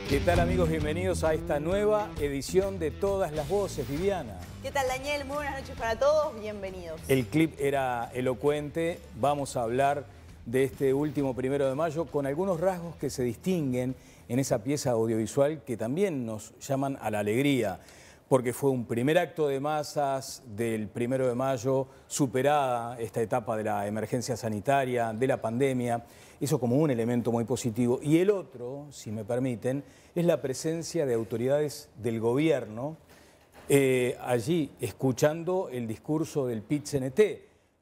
¿Qué tal, amigos? Bienvenidos a esta nueva edición de Todas las Voces. Viviana. ¿Qué tal, Daniel? Muy buenas noches para todos, bienvenidos. El clip era elocuente. Vamos a hablar de este último 1 de mayo con algunos rasgos que se distinguen en esa pieza audiovisual que también nos llaman a la alegría, porque fue un primer acto de masas del 1 de mayo, superada esta etapa de la emergencia sanitaria, de la pandemia, eso como un elemento muy positivo. Y el otro, si me permiten, es la presencia de autoridades del gobierno allí escuchando el discurso del PIT-CNT,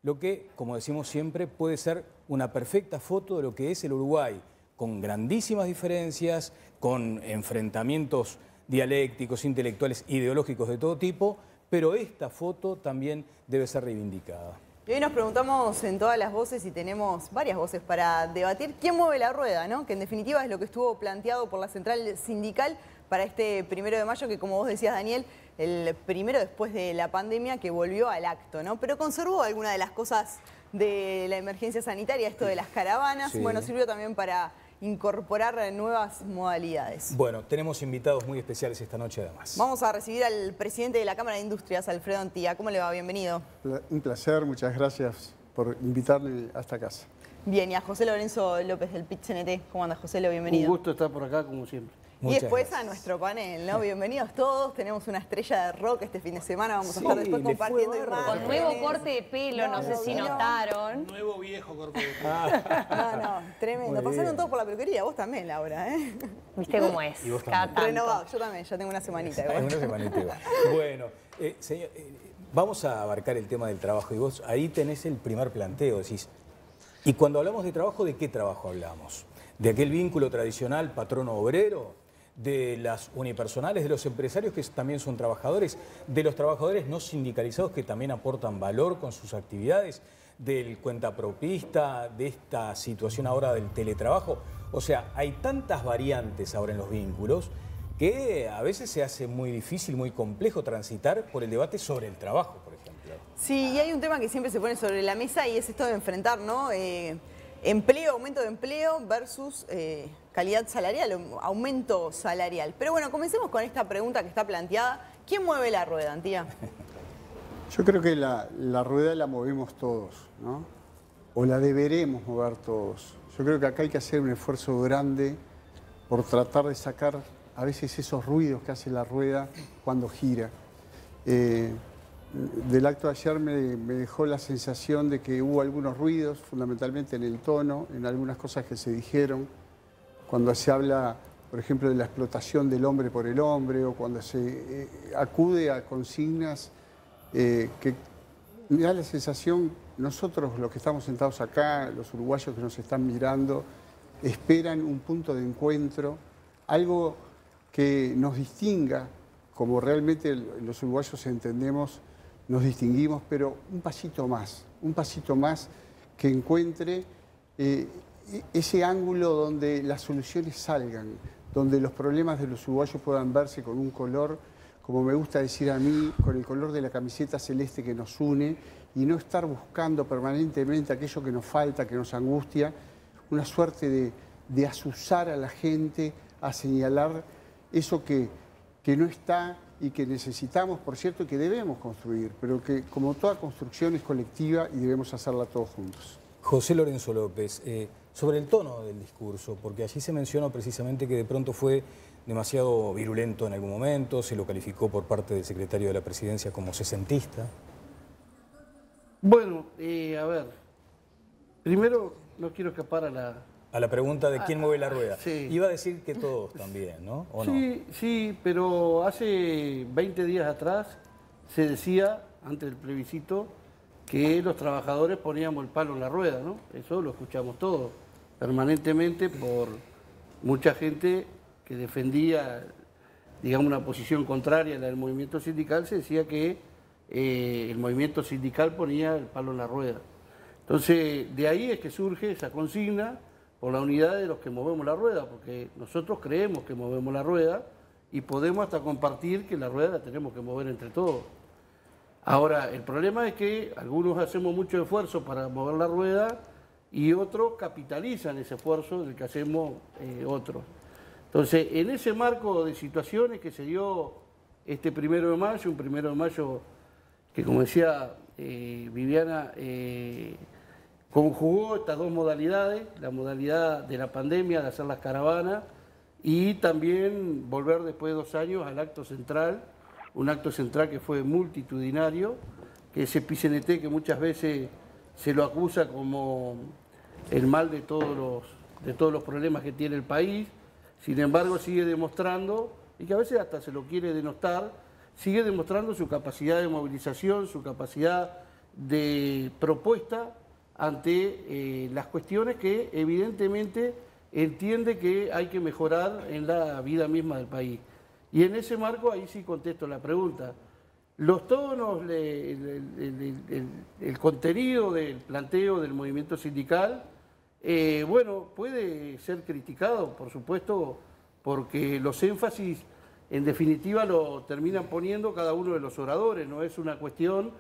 lo que, como decimos siempre, puede ser una perfecta foto de lo que es el Uruguay, con grandísimas diferencias, con enfrentamientos dialécticos, intelectuales, ideológicos de todo tipo, pero esta foto también debe ser reivindicada. Y hoy nos preguntamos en Todas las Voces, y tenemos varias voces para debatir, ¿quién mueve la rueda?, ¿no? Que en definitiva es lo que estuvo planteado por la central sindical para este 1 de mayo, que como vos decías, Daniel, el primero después de la pandemia que volvió al acto, ¿no? Pero conservó alguna de las cosas de la emergencia sanitaria, esto de las caravanas. Sí. Bueno, sirvió también para incorporar nuevas modalidades. Bueno, tenemos invitados muy especiales esta noche además. Vamos a recibir al presidente de la Cámara de Industrias, Alfredo Antía. ¿Cómo le va? Bienvenido. Un placer, muchas gracias por invitarme a esta casa. Bien, y a José Lorenzo López del PIT-CNT. ¿Cómo anda, José? Bienvenido. Un gusto estar por acá, como siempre. Y después a nuestro panel, ¿no? Bienvenidos todos. Tenemos una estrella de rock este fin de semana. Vamos a estar después compartiendo imágenes. Con nuevo corte de pelo, no sé si notaron. Nuevo viejo corte de pelo. No, tremendo. Pasaron todos por la peluquería. Vos también, Laura, ¿eh? ¿Viste cómo es? Y vos también. Renovado. Yo también, ya tengo una semanita. Una semanita. Bueno, señor, vamos a abarcar el tema del trabajo. Y vos ahí tenés el primer planteo, decís. Y cuando hablamos de trabajo, ¿de qué trabajo hablamos? ¿De aquel vínculo tradicional patrono-obrero? ¿De las unipersonales, de los empresarios que también son trabajadores, de los trabajadores no sindicalizados que también aportan valor con sus actividades, del cuentapropista, de esta situación ahora del teletrabajo? O sea, hay tantas variantes ahora en los vínculos que a veces se hace muy difícil, muy complejo transitar por el debate sobre el trabajo, por ejemplo. Sí, y hay un tema que siempre se pone sobre la mesa y es esto de enfrentar, ¿no? Empleo, aumento de empleo versus calidad salarial, aumento salarial. Pero bueno, comencemos con esta pregunta que está planteada. ¿Quién mueve la rueda, Antía? Yo creo que la rueda la movemos todos, ¿no? O la deberemos mover todos. Yo creo que acá hay que hacer un esfuerzo grande por tratar de sacar a veces esos ruidos que hace la rueda cuando gira. Del acto de ayer me dejó la sensación de que hubo algunos ruidos, fundamentalmente en el tono, en algunas cosas que se dijeron, cuando se habla, por ejemplo, de la explotación del hombre por el hombre, o cuando se acude a consignas que me da la sensación, nosotros los que estamos sentados acá, los uruguayos que nos están mirando, esperan un punto de encuentro, algo que nos distinga, como realmente los uruguayos entendemos, nos distinguimos, pero un pasito más que encuentre ese ángulo donde las soluciones salgan, donde los problemas de los uruguayos puedan verse con un color, como me gusta decir a mí, con el color de la camiseta celeste que nos une, y no estar buscando permanentemente aquello que nos falta, que nos angustia, una suerte de azuzar a la gente, a señalar eso que no está y que necesitamos, por cierto, que debemos construir, pero que como toda construcción es colectiva y debemos hacerla todos juntos. José Lorenzo López, sobre el tono del discurso, porque allí se mencionó precisamente que de pronto fue demasiado virulento en algún momento, se lo calificó por parte del secretario de la Presidencia como sesentista. Bueno, a ver, primero no quiero escapar a la pregunta de quién mueve la rueda. Sí. Iba a decir que todos también, ¿no? ¿O sí, no? Sí, pero hace 20 días atrás se decía, antes del plebiscito, que los trabajadores poníamos el palo en la rueda, ¿no? Eso lo escuchamos todos permanentemente por mucha gente que defendía, digamos, una posición contraria a la del movimiento sindical. Se decía que el movimiento sindical ponía el palo en la rueda. Entonces, de ahí es que surge esa consigna por la unidad de los que movemos la rueda, porque nosotros creemos que movemos la rueda y podemos hasta compartir que la rueda la tenemos que mover entre todos. Ahora, el problema es que algunos hacemos mucho esfuerzo para mover la rueda y otros capitalizan ese esfuerzo del que hacemos otros. Entonces, en ese marco de situaciones que se dio este 1 de mayo, un 1 de mayo que, como decía Viviana, conjugó estas dos modalidades, la modalidad de la pandemia, de hacer las caravanas, y también volver después de 2 años al acto central, un acto central que fue multitudinario, que ese PCNT que muchas veces se lo acusa como el mal de todos los problemas que tiene el país, sin embargo sigue demostrando, y que a veces hasta se lo quiere denostar, sigue demostrando su capacidad de movilización, su capacidad de propuesta ante las cuestiones que evidentemente entiende que hay que mejorar en la vida misma del país. Y en ese marco, ahí sí contesto la pregunta. Los tonos, el contenido del planteo del movimiento sindical, bueno, puede ser criticado, por supuesto, porque los énfasis, en definitiva, lo terminan poniendo cada uno de los oradores, no es una cuestión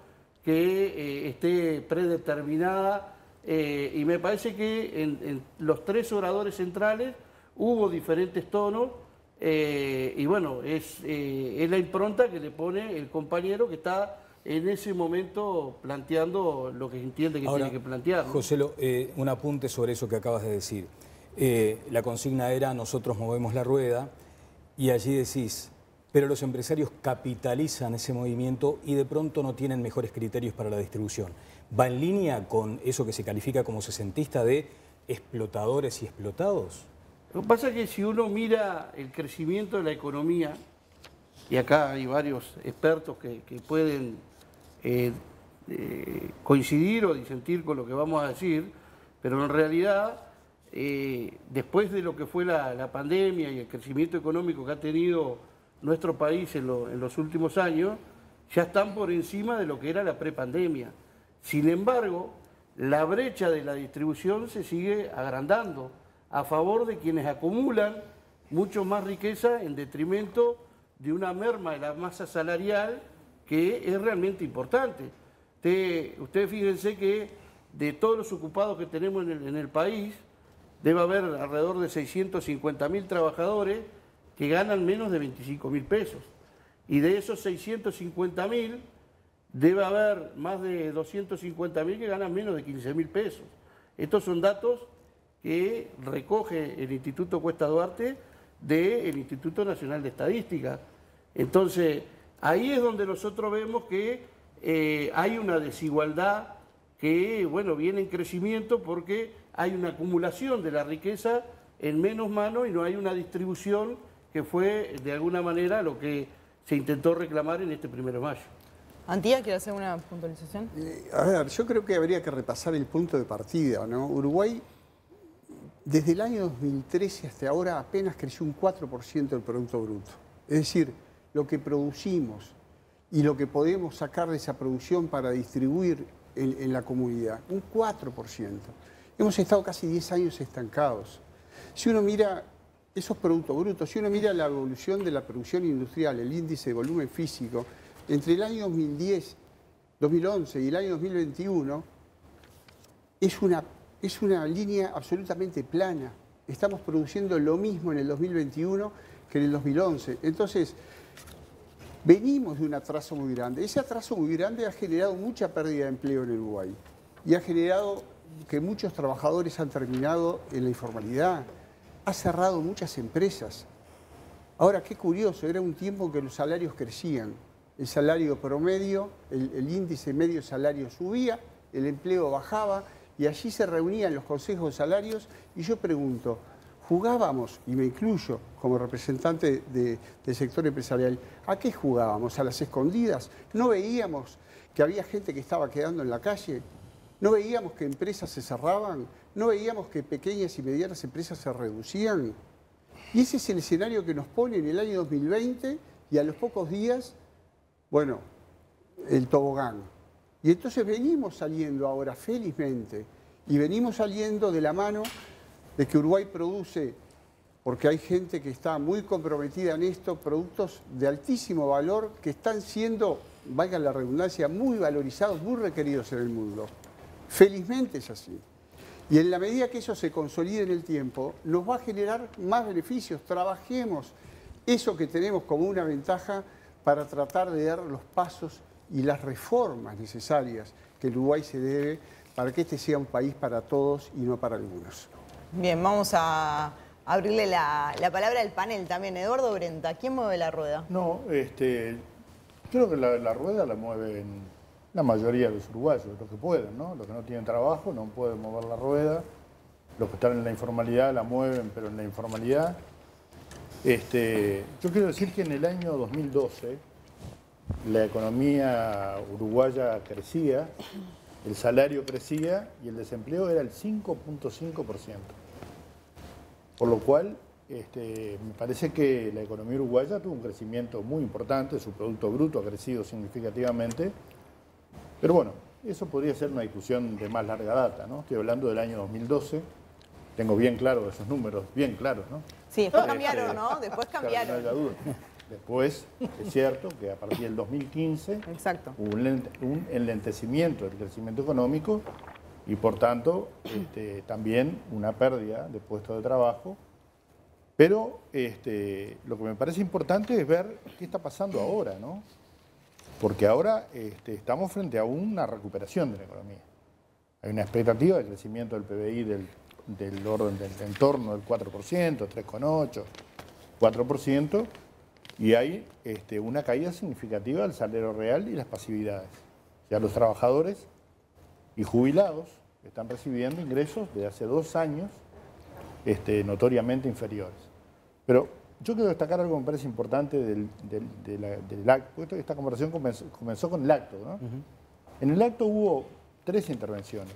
que esté predeterminada, y me parece que en los 3 oradores centrales hubo diferentes tonos, y bueno, es la impronta que le pone el compañero que está en ese momento planteando lo que entiende que Ahora, tiene que plantear, ¿no? Joselo, un apunte sobre eso que acabas de decir. La consigna era nosotros movemos la rueda y allí decís, pero los empresarios capitalizan ese movimiento y de pronto no tienen mejores criterios para la distribución. ¿Va en línea con eso que se califica como sesentista de explotadores y explotados? Lo que pasa es que si uno mira el crecimiento de la economía, y acá hay varios expertos que pueden coincidir o disentir con lo que vamos a decir, pero en realidad, después de lo que fue la pandemia y el crecimiento económico que ha tenido nuestro país en los últimos años, ya están por encima de lo que era la prepandemia. Sin embargo, la brecha de la distribución se sigue agrandando a favor de quienes acumulan mucho más riqueza en detrimento de una merma de la masa salarial que es realmente importante. Ustedes fíjense que de todos los ocupados que tenemos en el país, debe haber alrededor de 650.000 trabajadores que ganan menos de 25.000 pesos. Y de esos 650.000, debe haber más de 250.000 que ganan menos de 15.000 pesos. Estos son datos que recoge el Instituto Cuesta Duarte del Instituto Nacional de Estadística. Entonces, ahí es donde nosotros vemos que hay una desigualdad que, bueno, viene en crecimiento porque hay una acumulación de la riqueza en menos manos y no hay una distribución que fue, de alguna manera, lo que se intentó reclamar en este 1 de mayo. Antía, ¿quiere hacer una puntualización? A ver, yo creo que habría que repasar el punto de partida, ¿no? Uruguay, desde el año 2013 hasta ahora, apenas creció un 4% del Producto Bruto. Es decir, lo que producimos y lo que podemos sacar de esa producción para distribuir en la comunidad, un 4%. Hemos estado casi 10 años estancados. Si uno mira esos productos brutos, si uno mira la evolución de la producción industrial, el índice de volumen físico, entre el año 2011 y el año 2021, es una línea absolutamente plana. Estamos produciendo lo mismo en el 2021 que en el 2011. Entonces, venimos de un atraso muy grande. Ese atraso muy grande ha generado mucha pérdida de empleo en el Uruguay y ha generado que muchos trabajadores han terminado en la informalidad. Ha cerrado muchas empresas. Ahora, qué curioso, era un tiempo en que los salarios crecían. El salario promedio, el índice medio salario subía, el empleo bajaba y allí se reunían los consejos de salarios y yo pregunto, ¿jugábamos, y me incluyo como representante del sector empresarial, a qué jugábamos? ¿A las escondidas? ¿No veíamos que había gente que estaba quedando en la calle? ¿No veíamos que empresas se cerraban? ¿No veíamos que pequeñas y medianas empresas se reducían? Y ese es el escenario que nos pone en el año 2020 y a los pocos días, bueno, el tobogán. Y entonces venimos saliendo ahora, felizmente, y venimos saliendo de la mano de que Uruguay produce, porque hay gente que está muy comprometida en esto, productos de altísimo valor que están siendo, valga la redundancia, muy valorizados, muy requeridos en el mundo. Felizmente es así. Y en la medida que eso se consolide en el tiempo, nos va a generar más beneficios. Trabajemos eso que tenemos como una ventaja para tratar de dar los pasos y las reformas necesarias que el Uruguay se debe para que este sea un país para todos y no para algunos. Bien, vamos a abrirle la palabra al panel también. Eduardo Brenta, ¿quién mueve la rueda? No, creo que la rueda la mueven la mayoría de los uruguayos, los que pueden, ¿no? Los que no tienen trabajo no pueden mover la rueda, los que están en la informalidad la mueven, pero en la informalidad. Yo quiero decir que en el año 2012 la economía uruguaya crecía, el salario crecía y el desempleo era el 5.5%. Por lo cual, me parece que la economía uruguaya tuvo un crecimiento muy importante, su Producto Bruto ha crecido significativamente, pero bueno, eso podría ser una discusión de más larga data, ¿no? Estoy hablando del año 2012, tengo bien claro esos números, bien claros, ¿no? Sí, después cambiaron, ¿no? Después cambiaron. Claro, no haya duda. Después, es cierto que a partir del 2015 Exacto. hubo un enlentecimiento del crecimiento económico y por tanto también una pérdida de puestos de trabajo. Pero lo que me parece importante es ver qué está pasando ahora, ¿no? Porque ahora estamos frente a una recuperación de la economía. Hay una expectativa de crecimiento del PBI del orden del entorno del 4%, 3,8%, 4%, y hay una caída significativa del salario real y las pasividades. O sea, los trabajadores y jubilados están recibiendo ingresos de hace 2 años notoriamente inferiores. Pero yo quiero destacar algo que me parece importante del acto. Esta conversación comenzó con el acto, ¿no? En el acto hubo 3 intervenciones.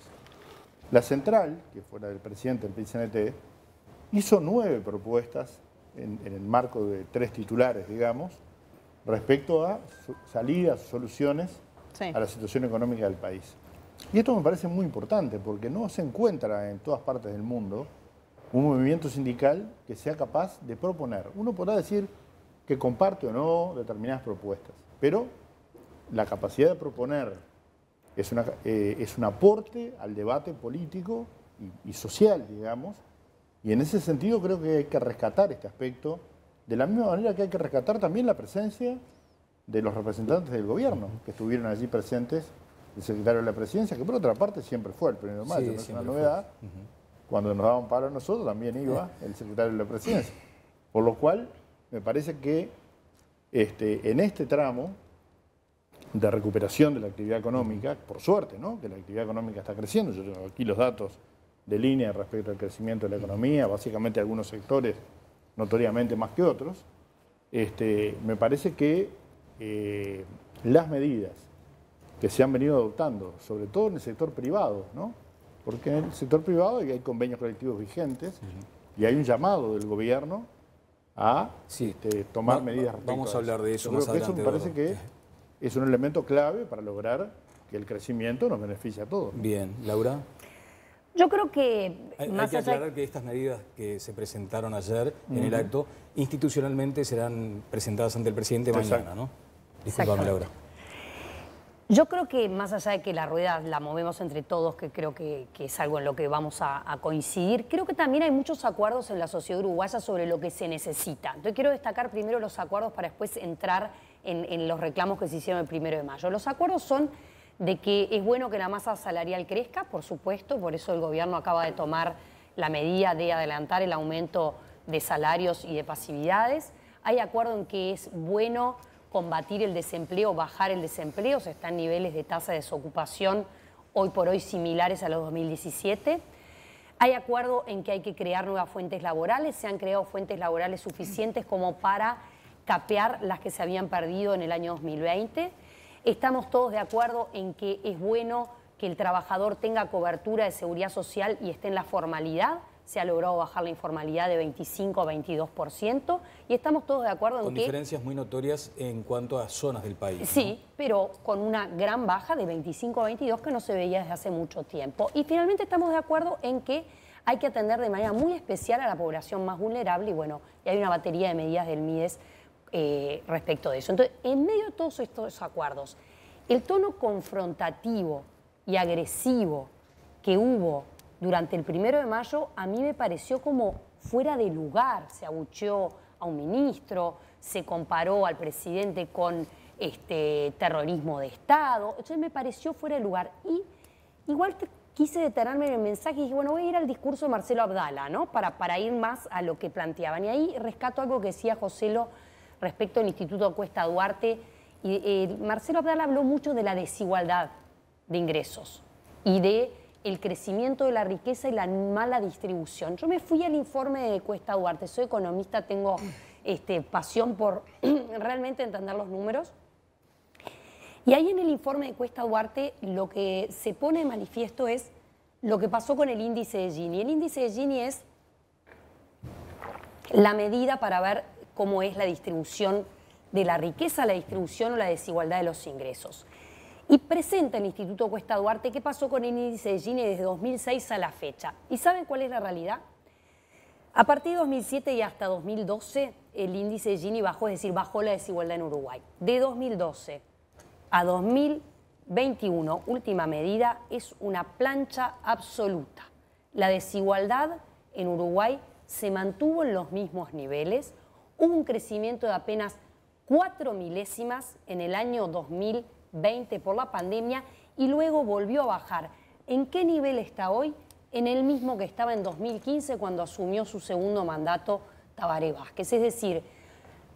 La central, que fue la del presidente del PIT-CNT, hizo 9 propuestas en el marco de 3 titulares, digamos, respecto a salidas, soluciones a la situación económica del país. Y esto me parece muy importante porque no se encuentra en todas partes del mundo un movimiento sindical que sea capaz de proponer. Uno podrá decir que comparte o no determinadas propuestas, pero la capacidad de proponer es un aporte al debate político y social, digamos, y en ese sentido creo que hay que rescatar este aspecto, de la misma manera que hay que rescatar también la presencia de los representantes del gobierno, que estuvieron allí presentes, el secretario de la Presidencia, que por otra parte siempre fue el 1 de mayo, no es una novedad. Cuando nos daban paro a nosotros también iba el secretario de la Presidencia. Por lo cual, me parece que en este tramo de recuperación de la actividad económica, por suerte, ¿no? Que la actividad económica está creciendo, yo tengo aquí los datos de línea respecto al crecimiento de la economía, básicamente algunos sectores notoriamente más que otros, me parece que las medidas que se han venido adoptando, sobre todo en el sector privado, ¿no? Porque en el sector privado hay convenios colectivos vigentes y hay un llamado del gobierno a tomar medidas respecto Vamos a hablar de eso Yo más creo que adelante. eso me parece que es un elemento clave para lograr que el crecimiento nos beneficie a todos. Bien, Laura. Yo creo que Hay más que allá aclarar que estas medidas que se presentaron ayer en el acto, institucionalmente serán presentadas ante el presidente mañana, ¿no? Disculpame, Laura. Yo creo que más allá de que la rueda la movemos entre todos, que creo que es algo en lo que vamos a coincidir, creo que también hay muchos acuerdos en la sociedad uruguaya sobre lo que se necesita. Entonces quiero destacar primero los acuerdos para después entrar en los reclamos que se hicieron el 1 de mayo. Los acuerdos son de que es bueno que la masa salarial crezca, por supuesto, por eso el gobierno acaba de tomar la medida de adelantar el aumento de salarios y de pasividades. Hay acuerdo en que es bueno combatir el desempleo, bajar el desempleo, se están niveles de tasa de desocupación hoy por hoy similares a los 2017. Hay acuerdo en que hay que crear nuevas fuentes laborales, se han creado fuentes laborales suficientes como para capear las que se habían perdido en el año 2020. Estamos todos de acuerdo en que es bueno que el trabajador tenga cobertura de seguridad social y esté en la formalidad. Se ha logrado bajar la informalidad de 25 a 22%. Y estamos todos de acuerdo en que... Con diferencias muy notorias en cuanto a zonas del país, ¿no? Sí, pero con una gran baja de 25 a 22 que no se veía desde hace mucho tiempo. Y finalmente estamos de acuerdo en que hay que atender de manera muy especial a la población más vulnerable y bueno, y hay una batería de medidas del MIDES respecto de eso. Entonces, en medio de todos estos acuerdos, el tono confrontativo y agresivo que hubo durante el 1 de mayo a mí me pareció como fuera de lugar. Se abucheó a un ministro, se comparó al presidente con terrorismo de Estado. Entonces me pareció fuera de lugar. Y igual quise detenerme en el mensaje y dije, bueno, voy a ir al discurso de Marcelo Abdala, ¿no? Para ir más a lo que planteaban. Y ahí rescato algo que decía Joselo respecto al Instituto Cuesta Duarte. Y Marcelo Abdala habló mucho de la desigualdad de ingresos y de el crecimiento de la riqueza y la mala distribución. Yo me fui al informe de Cuesta Duarte, soy economista, tengo pasión por realmente entender los números. Y ahí en el informe de Cuesta Duarte lo que se pone de manifiesto es lo que pasó con el índice de Gini. El índice de Gini es la medida para ver cómo es la distribución de la riqueza, la distribución o la desigualdad de los ingresos. Y presenta el Instituto Cuesta Duarte qué pasó con el índice de Gini desde 2006 a la fecha. ¿Y saben cuál es la realidad? A partir de 2007 y hasta 2012 el índice de Gini bajó, es decir, bajó la desigualdad en Uruguay. De 2012 a 2021, última medida, es una plancha absoluta. La desigualdad en Uruguay se mantuvo en los mismos niveles, hubo un crecimiento de apenas 4 milésimas en el año 2020 por la pandemia y luego volvió a bajar. ¿En qué nivel está hoy? En el mismo que estaba en 2015 cuando asumió su segundo mandato Tabaré Vázquez. Es decir,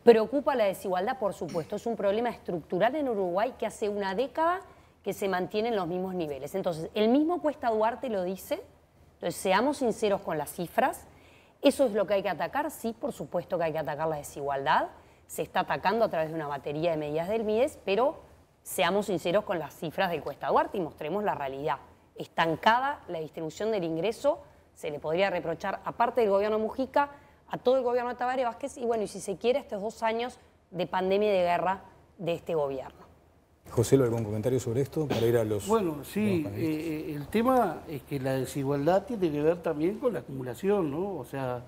preocupa la desigualdad, por supuesto. Es un problema estructural en Uruguay que hace una década que se mantiene en los mismos niveles. Entonces, el mismo Cuesta Duarte lo dice. Entonces, seamos sinceros con las cifras. ¿Eso es lo que hay que atacar? Sí, por supuesto que hay que atacar la desigualdad. Se está atacando a través de una batería de medidas del MIDES, pero seamos sinceros con las cifras del Cuesta Duarte y mostremos la realidad. Estancada la distribución del ingreso, se le podría reprochar, aparte del gobierno de Mujica, a todo el gobierno de Tabaré Vázquez y bueno, y si se quiere, estos 2 años de pandemia y de guerra de este gobierno. José, ¿algún comentario sobre esto para ir a los... Bueno, sí, el tema es que la desigualdad tiene que ver también con la acumulación, ¿no? O sea,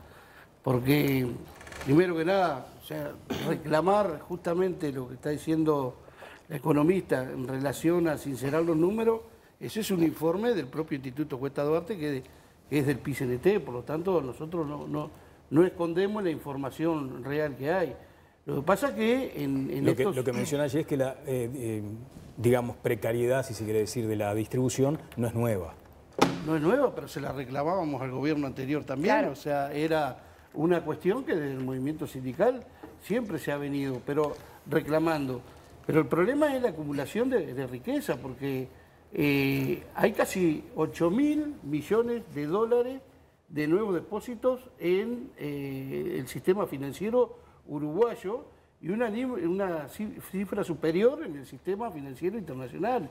porque primero que nada, o sea, reclamar justamente lo que está diciendo la economista en relación a sincerar los números, ese es un informe del propio Instituto Cuesta Duarte que es del PICNT, por lo tanto nosotros no escondemos la información real que hay. Lo que pasa es que lo que menciona allí es que la, digamos, precariedad, si se quiere decir, de la distribución no es nueva. No es nueva, pero se la reclamábamos al gobierno anterior también. Claro. O sea, era una cuestión que desde el movimiento sindical siempre se ha venido reclamando. Pero el problema es la acumulación de riqueza, porque hay casi 8.000 millones de dólares de nuevos depósitos en el sistema financiero uruguayo y una cifra superior en el sistema financiero internacional.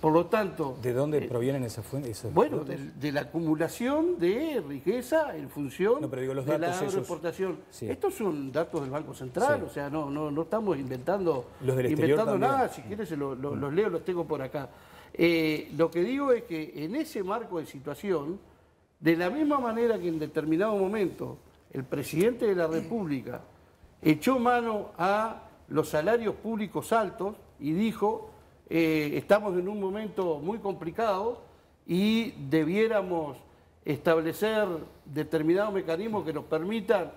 Por lo tanto... ¿De dónde provienen esas fuentes? Bueno, de la acumulación de riqueza en función de la agroexportación. Sí. Estos son datos del Banco Central, sí. O sea, no estamos inventando nada. Si quieres los leo, los tengo por acá. Lo que digo es que en ese marco de situación, de la misma manera que en determinado momento el presidente de la República echó mano a los salarios públicos altos y dijo, estamos en un momento muy complicado y debiéramos establecer determinados mecanismos que nos permitan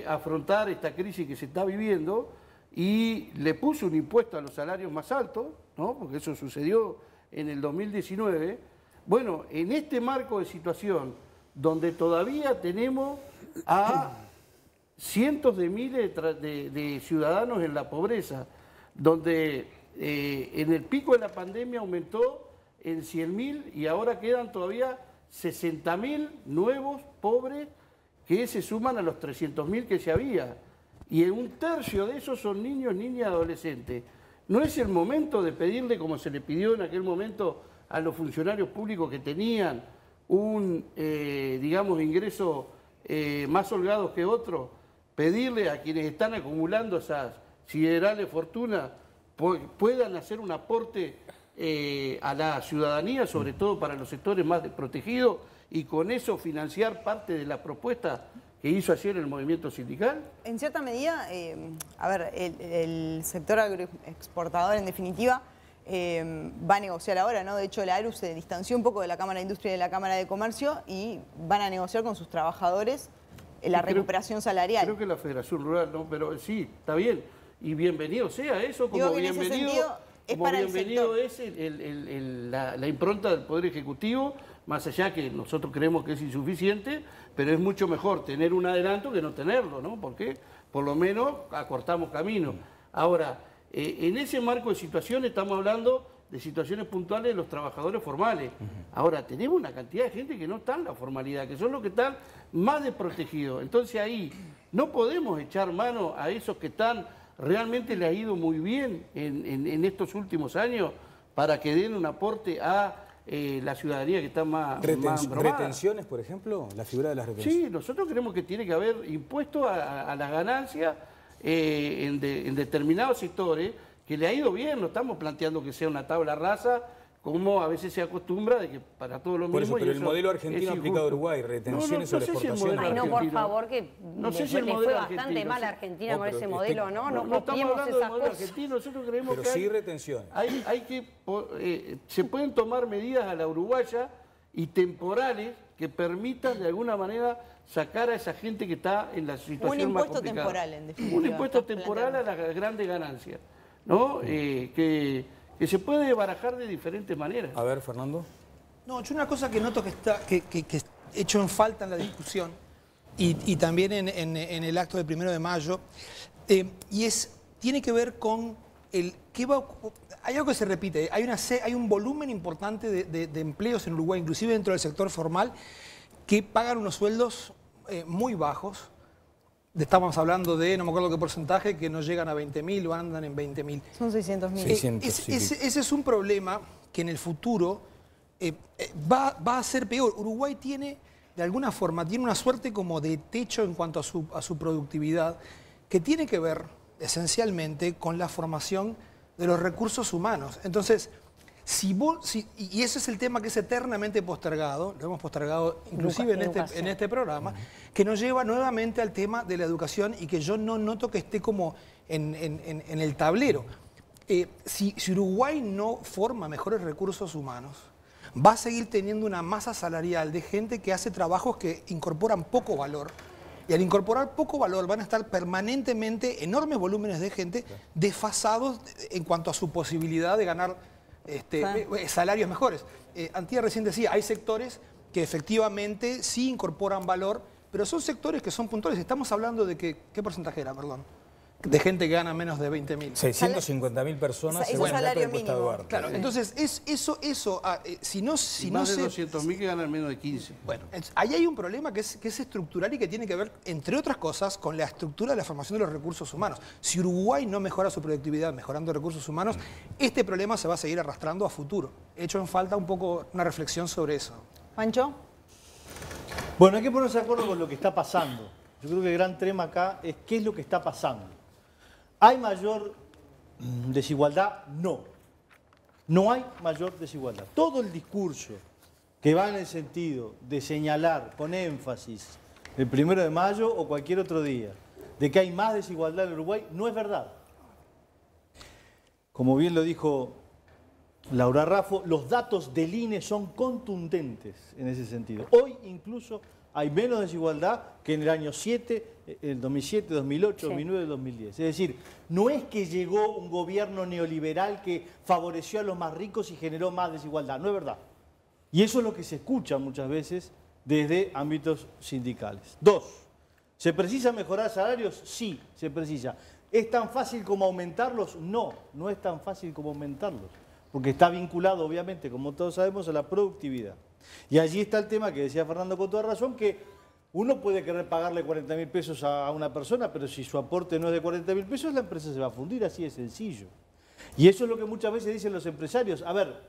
afrontar esta crisis que se está viviendo, y le puso un impuesto a los salarios más altos, ¿no? Porque eso sucedió en el 2019. Bueno, en este marco de situación, donde todavía tenemos a cientos de miles de ciudadanos en la pobreza, donde en el pico de la pandemia aumentó en 100.000 y ahora quedan todavía 60.000 nuevos pobres que se suman a los 300.000 que se había. Y en un tercio de esos son niños, niñas, adolescentes. ¿No es el momento de pedirle, como se le pidió en aquel momento a los funcionarios públicos que tenían un, digamos, ingreso más holgados que otros, pedirle a quienes están acumulando esas siderales fortunas puedan hacer un aporte a la ciudadanía, sobre todo para los sectores más desprotegidos, y con eso financiar parte de la propuesta que hizo ayer el movimiento sindical? En cierta medida, a ver, el sector agroexportador, en definitiva, va a negociar ahora, ¿no? De hecho, la ARU se distanció un poco de la Cámara de Industria y de la Cámara de Comercio y van a negociar con sus trabajadores la recuperación salarial. Creo que la Federación Rural, no, pero sí, está bien. Y bienvenido sea eso, como Digo que en ese sentido es para el sector. Es la impronta del Poder Ejecutivo, más allá que nosotros creemos que es insuficiente, pero es mucho mejor tener un adelanto que no tenerlo, ¿no? Porque por lo menos acortamos camino. Ahora, en ese marco de situaciones estamos hablando de situaciones puntuales de los trabajadores formales. Ahora, tenemos una cantidad de gente que no está en la formalidad, que son los que están más desprotegidos. Entonces ahí no podemos echar mano a esos que están realmente les ha ido muy bien en estos últimos años para que den un aporte a la ciudadanía que está más bromada. ¿Retenciones, por ejemplo? La figura de las retenciones. Sí, nosotros creemos que tiene que haber impuestos a las ganancias en determinados sectores que le ha ido bien. No estamos planteando que sea una tabla rasa, como a veces se acostumbra de que para todos los mismos. Por eso, pero el modelo argentino aplicado a Uruguay, retenciones sobre exportaciones. Ay, no, por favor, que no sé si le fue bastante mal a Argentina con ese modelo, ¿no? No copiemos esas cosas. Argentino, nosotros creemos pero que sí retenciones. Se pueden tomar medidas a la uruguaya y temporales que permitan de alguna manera sacar a esa gente que está en la situación más complicada. Un impuesto temporal, en definitiva. Un impuesto temporal a las grandes ganancias, ¿no? Que se puede barajar de diferentes maneras. A ver, Fernando. No, yo una cosa que noto que echo en falta en la discusión y también en el acto del 1 de mayo, tiene que ver con hay algo que se repite, hay un volumen importante de empleos en Uruguay, inclusive dentro del sector formal, que pagan unos sueldos muy bajos. Estamos hablando de, no me acuerdo qué porcentaje, que no llegan a 20.000 o andan en 20.000. Son 600.000. Ese es un problema que en el futuro va a ser peor. Uruguay tiene, de alguna forma, tiene una suerte como de techo en cuanto a su productividad, que tiene que ver esencialmente con la formación de los recursos humanos. Entonces, y ese es el tema que es eternamente postergado, lo hemos postergado inclusive en este programa, que nos lleva nuevamente al tema de la educación y que yo no noto que esté como en el tablero. Si Uruguay no forma mejores recursos humanos, va a seguir teniendo una masa salarial de gente que hace trabajos que incorporan poco valor. Y al incorporar poco valor van a estar permanentemente enormes volúmenes de gente desfasados en cuanto a su posibilidad de ganar salarios mejores. Antía recién decía, hay sectores que efectivamente sí incorporan valor, pero son sectores que son puntuales. Estamos hablando de que, ¿qué porcentaje era, perdón? De gente que gana menos de 20.000. 650.000 personas. Es un salario mínimo. Claro, entonces si no más de 200.000 que ganan menos de 15. Bueno, ahí hay un problema que es estructural y que tiene que ver, entre otras cosas, con la estructura de la formación de los recursos humanos. Si Uruguay no mejora su productividad mejorando recursos humanos, este problema se va a seguir arrastrando a futuro. He hecho en falta un poco una reflexión sobre eso. Pancho. Bueno, hay que ponerse de acuerdo con lo que está pasando. Yo creo que el gran tema acá es qué es lo que está pasando. ¿Hay mayor desigualdad? No. No hay mayor desigualdad. Todo el discurso que va en el sentido de señalar con énfasis el 1 de mayo o cualquier otro día de que hay más desigualdad en Uruguay no es verdad. Como bien lo dijo Laura Raffo, los datos del INE son contundentes en ese sentido. Hoy incluso hay menos desigualdad que en el año 7, el 2007, 2008, 2009, 2010. Es decir, no es que llegó un gobierno neoliberal que favoreció a los más ricos y generó más desigualdad. No es verdad. Y eso es lo que se escucha muchas veces desde ámbitos sindicales. 2. ¿Se precisa mejorar salarios? Sí, se precisa. ¿Es tan fácil como aumentarlos? No, no es tan fácil como aumentarlos. Porque está vinculado, obviamente, como todos sabemos, a la productividad. Y allí está el tema que decía Fernando con toda razón, que uno puede querer pagarle 40.000 pesos a una persona, pero si su aporte no es de 40.000 pesos, la empresa se va a fundir, así de sencillo. Y eso es lo que muchas veces dicen los empresarios. A ver,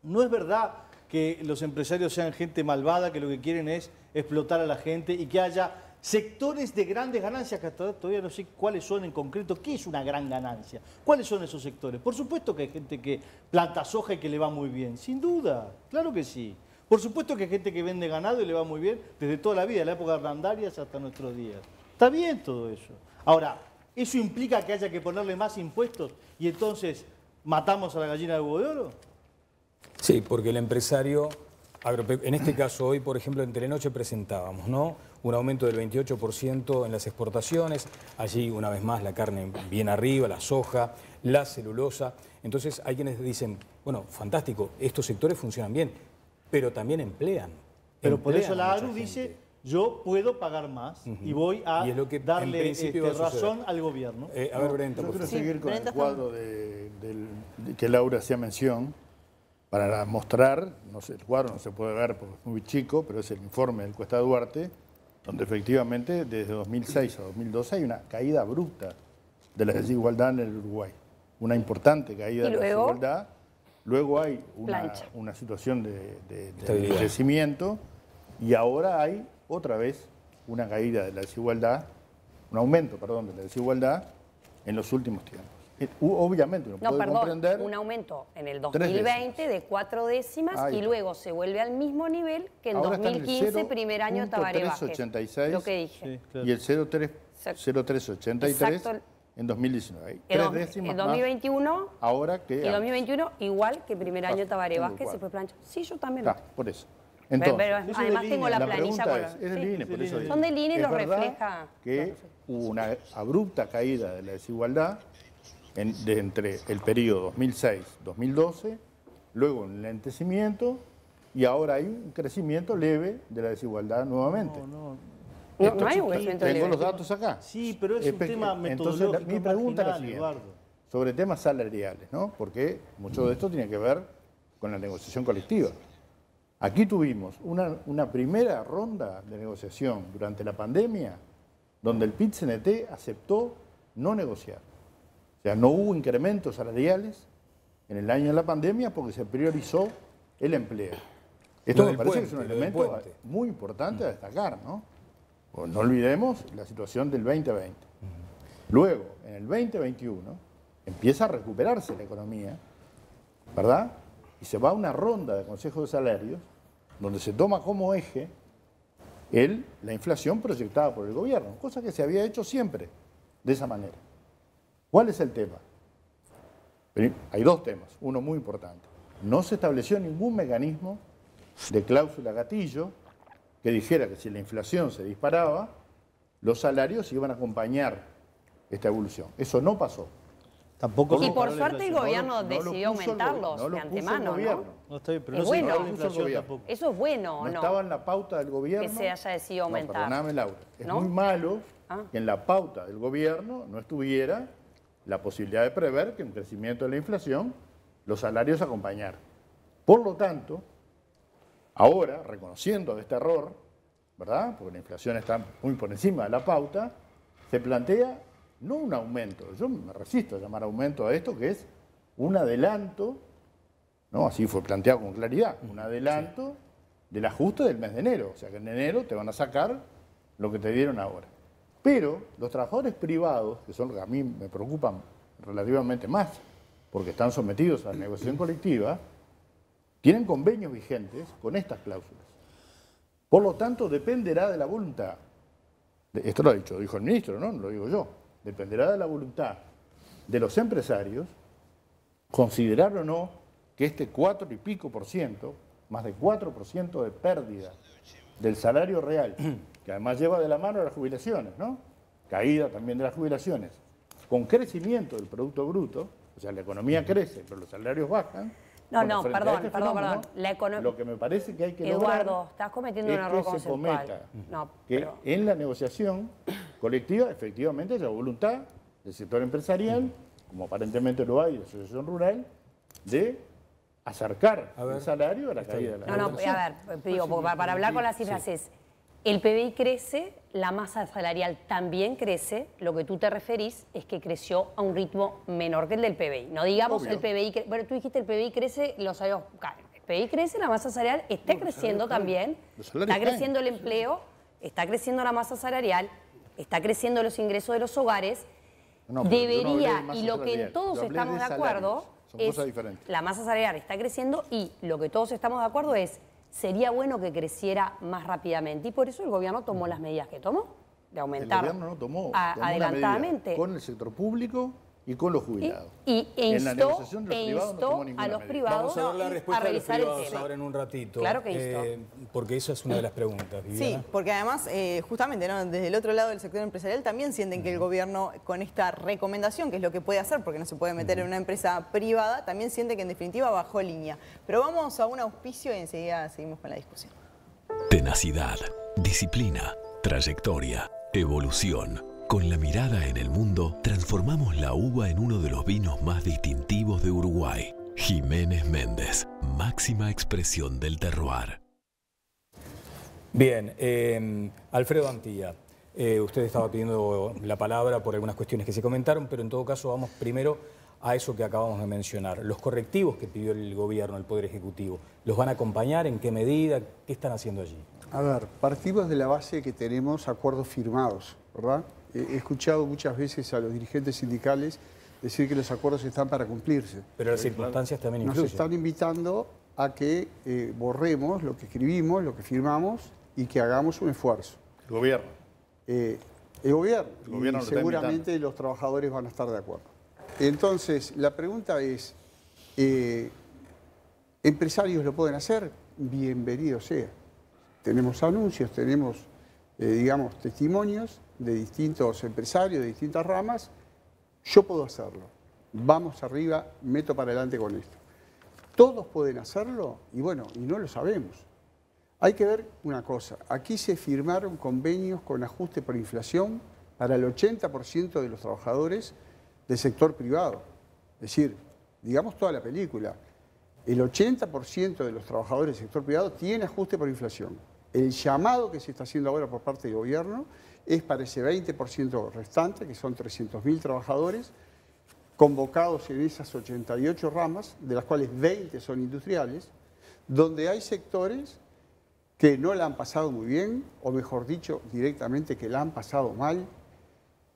no es verdad que los empresarios sean gente malvada, que lo que quieren es explotar a la gente y que haya sectores de grandes ganancias, que hasta todavía no sé cuáles son en concreto. ¿Qué es una gran ganancia? ¿Cuáles son esos sectores? Por supuesto que hay gente que planta soja y que le va muy bien, sin duda, claro que sí. Por supuesto que hay gente que vende ganado y le va muy bien desde toda la vida, de la época de Hernandarias hasta nuestros días. Está bien todo eso. Ahora, ¿eso implica que haya que ponerle más impuestos y entonces ¿matamos a la gallina de huevo de oro? Sí, porque el empresario, en este caso hoy, por ejemplo, en Telenoche presentábamos, ¿no?, un aumento del 28% en las exportaciones, allí una vez más la carne bien arriba, la soja, la celulosa. Entonces hay quienes dicen, bueno, fantástico, estos sectores funcionan bien, pero también emplean. Pero por emplean eso a la mucha ARU dice, gente. yo puedo pagar más y voy a Y es lo que en darle principio va a suceder. razón al gobierno. A ver, Brenta, Yo por quiero favor. seguir con Brenta el cuadro que Laura hacía mención para mostrar, no sé, el cuadro no se puede ver porque es muy chico, pero es el informe del Cuesta Duarte, donde efectivamente desde 2006 a 2012 hay una caída abrupta de la desigualdad en el Uruguay. Una importante caída ¿Y de la luego? desigualdad. Luego hay Plancha. una situación de Estabilidad. crecimiento y ahora hay otra vez una caída de la desigualdad, un aumento, perdón, de la desigualdad en los últimos tiempos. Obviamente uno No, puede perdón, comprender... un aumento en el 3 2020 de 4 décimas Ahí y está. luego se vuelve al mismo nivel que en Ahora está en el 2015, primer año de Tabaré Vázquez. 0.386, Lo que dije. Sí, claro. y el 0.383 Exacto. en 2019. Hay El 3 décimas el más 2021 ahora que y antes. 2021 igual que primer año de Tabaré tengo Vázquez y cuatro. fue plancha. Sí, yo también. Está, por eso. Entonces, Pero Eso es además del tengo INE. la la planilla pregunta con es del INE, por eso digo, Son del INE y ¿es lo verdad refleja. que hubo una abrupta caída de la desigualdad entre el periodo 2006-2012, luego un lentecimiento y ahora hay un crecimiento leve de la desigualdad nuevamente? No hay un crecimiento Tengo leve. los datos acá. Sí, pero es un tema metodológico. Entonces, mi pregunta es la marginal, siguiente, Eduardo. sobre temas salariales, ¿no? Porque mucho de esto tiene que ver con la negociación colectiva. Aquí tuvimos una primera ronda de negociación durante la pandemia donde el PIT-CNT aceptó no negociar. O sea, no hubo incrementos salariales en el año de la pandemia porque se priorizó el empleo. Esto Lo me del parece que es un puente, lo del elemento puente. muy importante a destacar, ¿no? Pues no olvidemos la situación del 2020. Luego, en el 2021, empieza a recuperarse la economía, ¿verdad? Y se va a una ronda de consejos de salarios donde se toma como eje la inflación proyectada por el gobierno, cosa que se había hecho siempre de esa manera. ¿Cuál es el tema? Hay dos temas, uno muy importante. No se estableció ningún mecanismo de cláusula gatillo que dijera que si la inflación se disparaba, los salarios iban a acompañar esta evolución. Eso no pasó. Tampoco Y se por paró la suerte el inflación. gobierno No lo decidió puso el aumentarlos no lo de puso el antemano, ¿no? gobierno. No, está bien, pero Es no bueno. se paró la No lo puso el inflación gobierno. tampoco. Eso es bueno, ¿o No no? estaba en la pauta del gobierno. Que se haya decidido aumentar. No, perdóname, Laura. Es ¿No? muy malo Ah. que en la pauta del gobierno no estuviera la posibilidad de prever que en un crecimiento de la inflación los salarios acompañaran. Por lo tanto, ahora, reconociendo este error, ¿verdad? Porque la inflación está muy por encima de la pauta, se plantea no un aumento, yo me resisto a llamar aumento a esto, que es un adelanto, ¿no? Así fue planteado con claridad, un adelanto del ajuste del mes de enero. O sea que en enero te van a sacar lo que te dieron ahora. Pero los trabajadores privados, que son los que a mí me preocupan relativamente más, porque están sometidos a la negociación colectiva, tienen convenios vigentes con estas cláusulas. Por lo tanto, dependerá de la voluntad. Esto lo dijo el ministro, ¿no? No lo digo yo. Dependerá de la voluntad de los empresarios considerar o no que este 4 y pico por ciento, más de 4% de pérdida del salario real, que además lleva de la mano a las jubilaciones, ¿no? Caída también de las jubilaciones, con crecimiento del Producto Bruto, o sea, la economía crece, pero los salarios bajan. No, Bueno, no, frente a perdón, este perdón, fenómeno, perdón. Lo que me parece que hay que Eduardo, lograr estás cometiendo un es error que se conceptual. cometa No, que pero- en la negociación colectiva efectivamente haya voluntad del sector empresarial, como aparentemente lo hay de la asociación rural, de acercar A ver, el salario a la está caída bien. de la No, no, inflación. a ver, digo, porque para hablar con las cifras es, el PBI crece, la masa salarial también crece, lo que tú te referís es que creció a un ritmo menor que el del PBI. No digamos Obvio. el PBI, bueno, tú dijiste el PBI crece, los salarios caen. El PBI crece, la masa salarial está creciendo también, Los salarios está creciendo el empleo, está creciendo la masa salarial, está creciendo los ingresos de los hogares. No, pero yo no hablé de Debería, masa y lo que salarial, todos yo hablé estamos de de acuerdo salarios. Son es cosas diferentes. la masa salarial está creciendo y lo que todos estamos de acuerdo es sería bueno que creciera más rápidamente y por eso el gobierno tomó las medidas que tomó de El aumentar gobierno no tomó una adelantadamente. medida con el sector público y con los jubilados. En la negociación de los privados no tomó ninguna a los medida. privados Vamos a ver la respuesta de los revisar el privados tema. ahora en un ratito. Claro que porque esa es una de las preguntas, Viviana. Sí, porque además, justamente, ¿no?, desde el otro lado del sector empresarial también sienten que el gobierno, con esta recomendación, que es lo que puede hacer, porque no se puede meter en una empresa privada, también siente que en definitiva bajó línea. Pero vamos a un auspicio y enseguida seguimos con la discusión. Tenacidad, disciplina, trayectoria, evolución. Con la mirada en el mundo, transformamos la uva en uno de los vinos más distintivos de Uruguay. Jiménez Méndez, máxima expresión del terroir. Bien, Alfredo Antilla, usted estaba pidiendo la palabra por algunas cuestiones que se comentaron, pero en todo caso vamos primero a eso que acabamos de mencionar. Los correctivos que pidió el gobierno, el Poder Ejecutivo, ¿los van a acompañar? ¿En qué medida? ¿Qué están haciendo allí? A ver, partimos de la base que tenemos acuerdos firmados, ¿verdad? He escuchado muchas veces a los dirigentes sindicales decir que los acuerdos están para cumplirse. Pero las circunstancias también influyen. Nos están invitando a que borremos lo que escribimos, lo que firmamos y que hagamos un esfuerzo. El gobierno. El gobierno. Lo está Seguramente invitando. los trabajadores van a estar de acuerdo. Entonces, la pregunta es, ¿empresarios lo pueden hacer? Bienvenido sea. Tenemos anuncios, tenemos, digamos, testimonios de distintos empresarios, de distintas ramas. Yo puedo hacerlo. Vamos arriba, meto para adelante con esto. ¿Todos pueden hacerlo? Y bueno, y no lo sabemos. Hay que ver una cosa. Aquí se firmaron convenios con ajuste por inflación para el 80% de los trabajadores del sector privado. Es decir, digamos toda la película. El 80% de los trabajadores del sector privado tiene ajuste por inflación. El llamado que se está haciendo ahora por parte del gobierno es para ese 20% restante, que son 300.000 trabajadores, convocados en esas 88 ramas, de las cuales 20 son industriales, donde hay sectores que no la han pasado muy bien, o mejor dicho, directamente que la han pasado mal,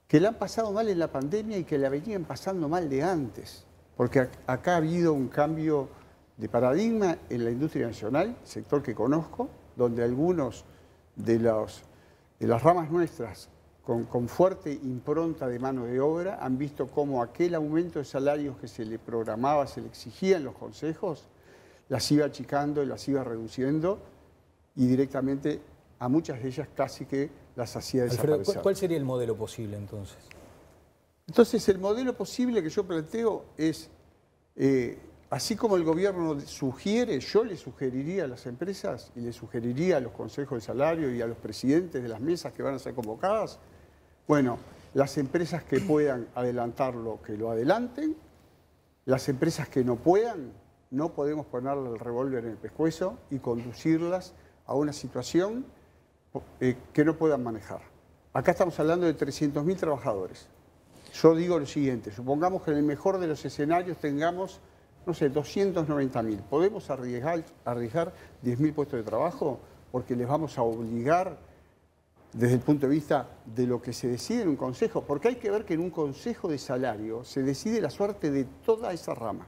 en la pandemia y que la venían pasando mal de antes, porque acá ha habido un cambio de paradigma en la industria nacional, sector que conozco, donde algunos de las ramas nuestras con fuerte impronta de mano de obra han visto cómo aquel aumento de salarios que se le programaba, se le exigía en los consejos, las iba achicando y las iba reduciendo y directamente a muchas de ellas casi que las hacía desaparecer. Alfredo, ¿cuál sería el modelo posible entonces? Entonces el modelo posible que yo planteo es, así como el gobierno sugiere, yo le sugeriría a las empresas y le sugeriría a los consejos de salario y a los presidentes de las mesas que van a ser convocadas, bueno, las empresas que puedan adelantarlo, que lo adelanten, las empresas que no puedan, no podemos ponerle el revólver en el pescuezo y conducirlas a una situación que no puedan manejar. Acá estamos hablando de 300.000 trabajadores. Yo digo lo siguiente, supongamos que en el mejor de los escenarios tengamos, no sé, 290.000. ¿Podemos arriesgar 10.000 puestos de trabajo? Porque les vamos a obligar desde el punto de vista de lo que se decide en un consejo. Porque hay que ver que en un consejo de salario se decide la suerte de toda esa rama,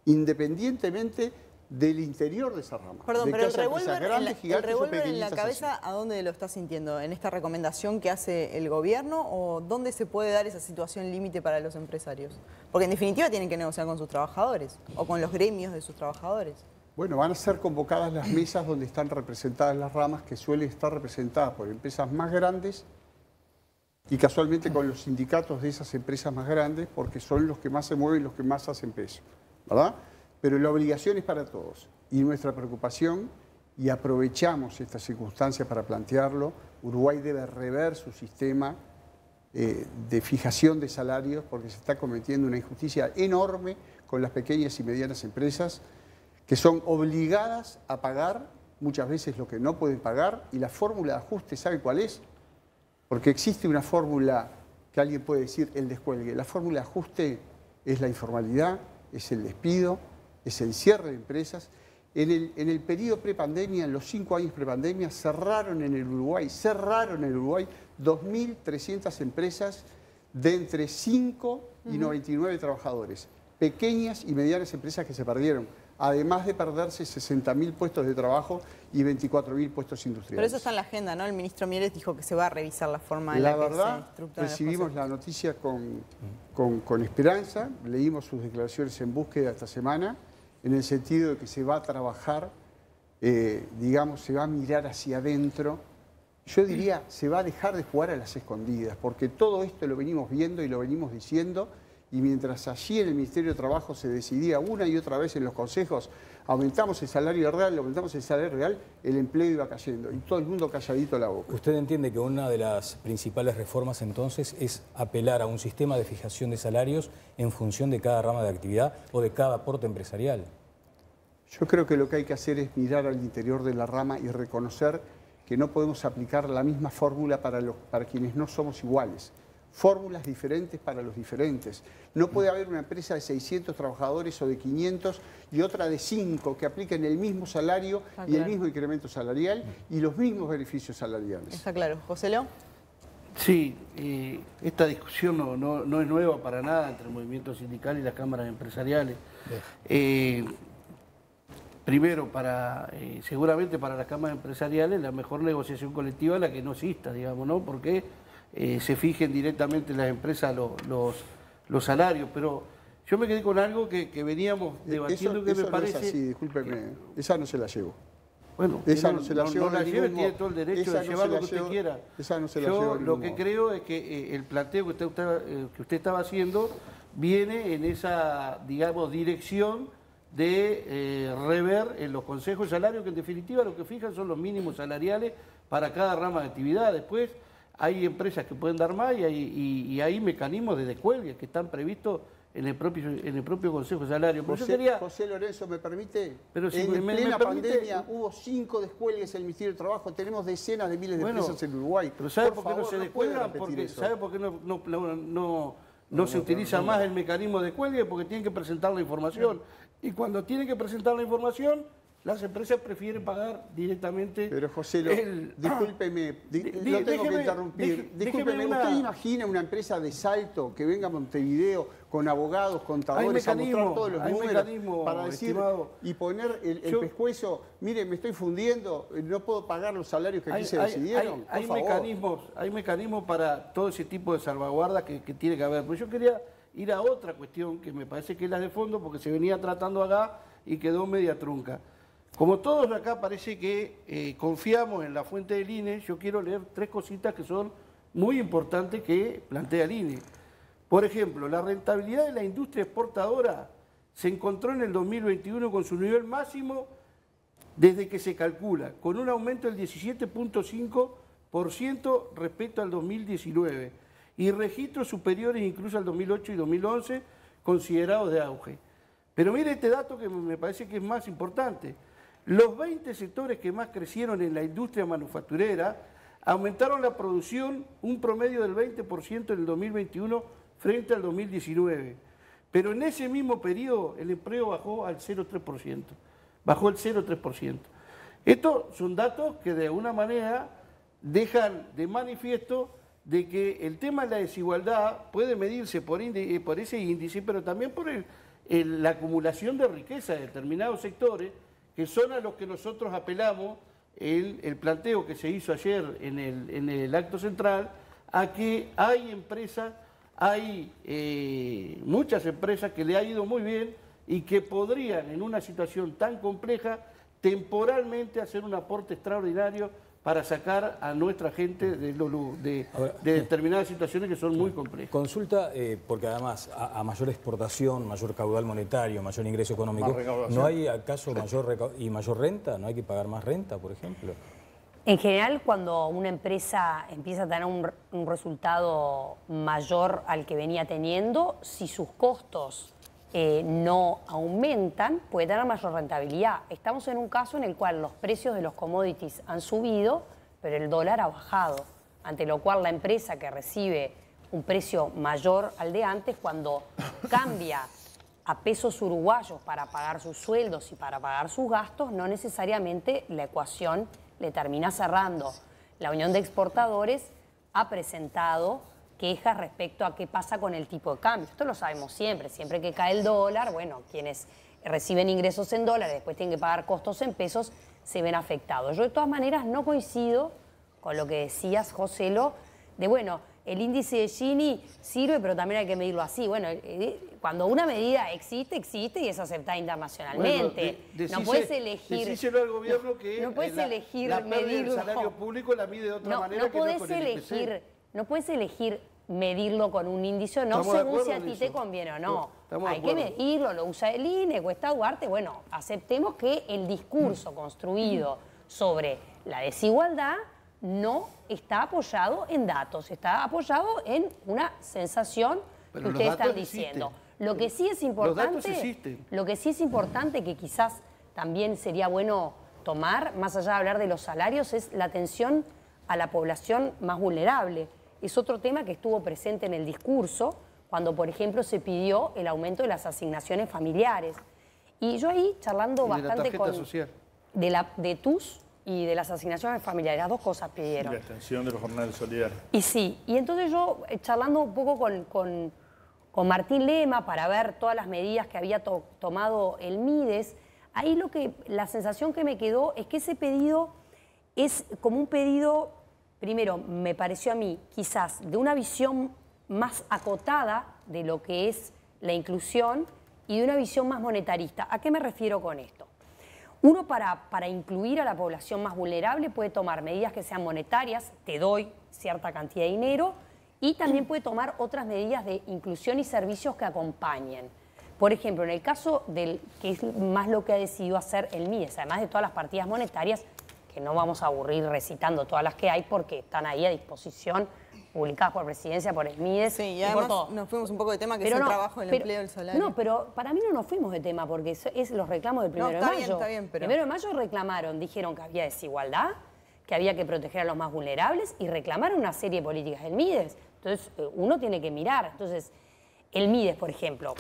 independientemente del interior de esa rama. Perdón, de pero el que haya empresas revólver, grandes, gigantes o en la pequeñitas cabeza, así. ¿a dónde lo estás sintiendo? ¿En esta recomendación que hace el gobierno o dónde se puede dar esa situación límite para los empresarios? Porque en definitiva tienen que negociar con sus trabajadores o con los gremios de sus trabajadores. Bueno, van a ser convocadas las mesas donde están representadas las ramas que suelen estar representadas por empresas más grandes y casualmente con los sindicatos de esas empresas más grandes porque son los que más se mueven, los que más hacen peso, ¿verdad? Pero la obligación es para todos y nuestra preocupación, y aprovechamos esta circunstancia para plantearlo, Uruguay debe rever su sistema de fijación de salarios porque se está cometiendo una injusticia enorme con las pequeñas y medianas empresas que son obligadas a pagar muchas veces lo que no pueden pagar y la fórmula de ajuste, ¿sabe cuál es? Porque existe una fórmula que alguien puede decir el descuelgue. La fórmula de ajuste es la informalidad, es el despido, es el cierre de empresas. En el periodo prepandemia, en los 5 años prepandemia, cerraron en el Uruguay 2.300 empresas de entre 5 y 99 trabajadores. Pequeñas y medianas empresas que se perdieron. además de perderse 60.000 puestos de trabajo y 24.000 puestos industriales. Pero eso está en la agenda, ¿no? El ministro Mieres dijo que se va a revisar la forma en la que se estructuran. Recibimos la noticia con esperanza, leímos sus declaraciones en búsqueda esta semana, en el sentido de que se va a trabajar, digamos, se va a mirar hacia adentro. Yo diría, se va a dejar de jugar a las escondidas, porque todo esto lo venimos viendo y lo venimos diciendo, y mientras allí en el Ministerio de Trabajo se decidía una y otra vez en los consejos, aumentamos el salario real, el empleo iba cayendo, y todo el mundo calladito la boca. ¿Usted entiende que una de las principales reformas entonces es apelar a un sistema de fijación de salarios en función de cada rama de actividad o de cada aporte empresarial? Yo creo que lo que hay que hacer es mirar al interior de la rama y reconocer que no podemos aplicar la misma fórmula para quienes no somos iguales. Fórmulas diferentes para los diferentes. No puede haber una empresa de 600 trabajadores o de 500 y otra de 5 que apliquen el mismo salario y el mismo incremento salarial y los mismos beneficios salariales. Está claro. ¿José Leo? Sí, esta discusión no es nueva para nada entre el movimiento sindical y las cámaras empresariales. Primero, seguramente para las cámaras empresariales la mejor negociación colectiva es la que no exista, digamos, ¿no? Porque se fijen directamente en las empresas los salarios, pero yo me quedé con algo que veníamos debatiendo que me parece... No es así, discúlpeme, esa no se la llevo. Bueno, esa no se la llevo. No la lleve, tiene todo el derecho de llevar lo que usted quiera. Esa no se la llevo. Yo lo que creo es que el planteo que usted estaba haciendo viene en esa, digamos, dirección de rever en los consejos de salario, que en definitiva lo que fijan son los mínimos salariales para cada rama de actividad. Después hay empresas que pueden dar más y hay mecanismos de descuelgue que están previstos en el propio Consejo de Salario. José Lorenzo, ¿me permite? Pero si en plena pandemia hubo 5 descuelgues en el Ministerio de Trabajo, tenemos decenas de miles de empresas en Uruguay. Pero ¿sabe por qué no se descuelgan? ¿Sabe por qué no se utiliza más el mecanismo de descuelgue? Porque tienen que presentar la información. Y cuando tienen que presentar la información, las empresas prefieren pagar directamente... Pero José, discúlpeme, no tengo que interrumpir. Discúlpeme, ¿usted imagina una empresa de Salto que venga a Montevideo con abogados, contadores, a mostrar todos los números para decir y poner el pescuezo, mire, me estoy fundiendo, no puedo pagar los salarios que aquí se decidieron? Hay mecanismos para todo ese tipo de salvaguardas que tiene que haber. Pero yo quería ir a otra cuestión que me parece que es la de fondo, porque se venía tratando acá y quedó media trunca. Como todos acá parece que confiamos en la fuente del INE, yo quiero leer 3 cositas que son muy importantes que plantea el INE. Por ejemplo, la rentabilidad de la industria exportadora se encontró en el 2021 con su nivel máximo desde que se calcula, con un aumento del 17.5% respecto al 2019 y registros superiores incluso al 2008 y 2011 considerados de auge. Pero mire este dato que me parece que es más importante. Los 20 sectores que más crecieron en la industria manufacturera aumentaron la producción un promedio del 20% en el 2021 frente al 2019. Pero en ese mismo periodo el empleo bajó al 0,3%. Bajó el 0,3%. Estos son datos que de alguna manera dejan de manifiesto de que el tema de la desigualdad puede medirse por ese índice, pero también por la acumulación de riqueza de determinados sectores, que son a los que nosotros apelamos, el planteo que se hizo ayer en el acto central, a que hay empresas, hay muchas empresas que le ha ido muy bien y que podrían, en una situación tan compleja, temporalmente hacer un aporte extraordinario para sacar a nuestra gente de determinadas situaciones que son muy complejas. Consulta, porque además a mayor exportación, mayor caudal monetario, mayor ingreso económico, ¿no hay acaso mayor renta? ¿No hay que pagar más renta, por ejemplo? En general, cuando una empresa empieza a tener un resultado mayor al que venía teniendo, si sus costos no aumentan, puede tener mayor rentabilidad. Estamos en un caso en el cual los precios de los commodities han subido, pero el dólar ha bajado, ante lo cual la empresa que recibe un precio mayor al de antes, cuando cambia a pesos uruguayos para pagar sus sueldos y para pagar sus gastos, no necesariamente la ecuación le termina cerrando. La Unión de Exportadores ha presentado quejas respecto a qué pasa con el tipo de cambio. Esto lo sabemos siempre que cae el dólar, bueno, quienes reciben ingresos en dólares, después tienen que pagar costos en pesos, se ven afectados. Yo de todas maneras no coincido con lo que decías, Joselo, de bueno, el índice de Gini sirve, pero también hay que medirlo así. Bueno, cuando una medida existe y es aceptada internacionalmente. Bueno, no puedes elegir. Decíselo al gobierno que no puedes elegir la pérdida medirlo. del salario público la mide de otra manera no que no puedes con el elegir, no puedes elegir medirlo con un índice, no según si a ti te conviene o no. Hay que medirlo, lo usa el INE, Cuesta Duarte. Bueno, aceptemos que el discurso construido sobre la desigualdad no está apoyado en datos, está apoyado en una sensación que ustedes están diciendo. Lo que sí es importante, que quizás también sería bueno tomar, más allá de hablar de los salarios, es la atención a la población más vulnerable. Es otro tema que estuvo presente en el discurso cuando, por ejemplo, se pidió el aumento de las asignaciones familiares. Y yo ahí, charlando bastante con... de TUS y de las asignaciones familiares, las dos cosas pidieron. Y la extensión de los jornales solidarios. Y sí, y entonces yo, charlando un poco con Martín Lema para ver todas las medidas que había tomado el MIDES, ahí la sensación que me quedó es que ese pedido es como un pedido, primero, me pareció a mí, quizás de una visión más acotada de lo que es la inclusión y de una visión más monetarista. ¿A qué me refiero con esto? Uno para incluir a la población más vulnerable puede tomar medidas que sean monetarias, te doy cierta cantidad de dinero, y también puede tomar otras medidas de inclusión y servicios que acompañen. Por ejemplo, en el caso que es más lo que ha decidido hacer el MIDES, además de todas las partidas monetarias, que no vamos a aburrir recitando todas las que hay porque están ahí a disposición, publicadas por Presidencia, por el MIDES. Sí, y además nos fuimos un poco de tema que es el trabajo, el empleo, el salario. No, pero para mí no nos fuimos de tema porque es los reclamos del 1 de mayo. Está bien, pero... 1 de mayo reclamaron, dijeron que había desigualdad, que había que proteger a los más vulnerables y reclamaron una serie de políticas del MIDES. Entonces, uno tiene que mirar. Entonces, el MIDES, por ejemplo,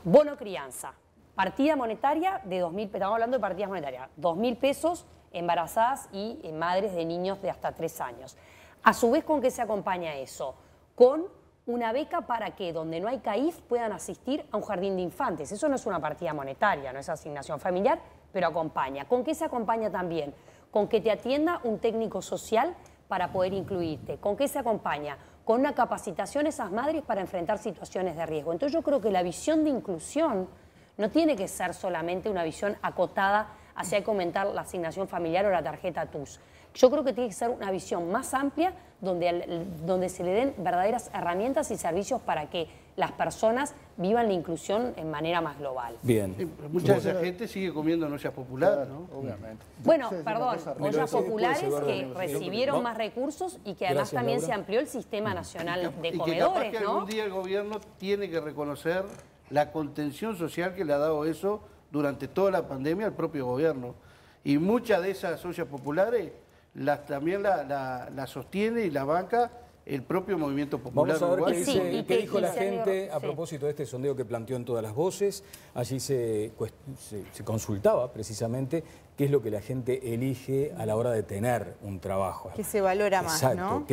bono crianza, partida monetaria de 2.000 pesos, estamos hablando de partidas monetarias, 2.000 pesos embarazadas y madres de niños de hasta 3 años. A su vez, ¿con qué se acompaña eso? Con una beca para que donde no hay CAIF puedan asistir a un jardín de infantes. Eso no es una partida monetaria, no es asignación familiar, pero acompaña. ¿Con qué se acompaña también? Con que te atienda un técnico social para poder incluirte. ¿Con qué se acompaña? Con una capacitación a esas madres para enfrentar situaciones de riesgo. Entonces yo creo que la visión de inclusión no tiene que ser solamente una visión acotada hacia aumentar la asignación familiar o la tarjeta TUS. Yo creo que tiene que ser una visión más amplia donde se le den verdaderas herramientas y servicios para que las personas vivan la inclusión en manera más global. Bien. Mucha de esa gente sigue comiendo en ollas populares, ¿no? Obviamente. Bueno, perdón, ollas populares que recibieron más recursos y que además también se amplió el Sistema Nacional de Comedores, y que capaz que ¿no? algún día el gobierno tiene que reconocer la contención social que le ha dado eso durante toda la pandemia al propio gobierno. Y muchas de esas ollas populares también la sostiene y la banca el propio movimiento popular. Vamos a ver uruguayo. qué dijo la gente a propósito de este sondeo que planteó en Todas las Voces. Allí se consultaba precisamente qué es lo que la gente elige a la hora de tener un trabajo. Que se valora más, exacto, ¿no?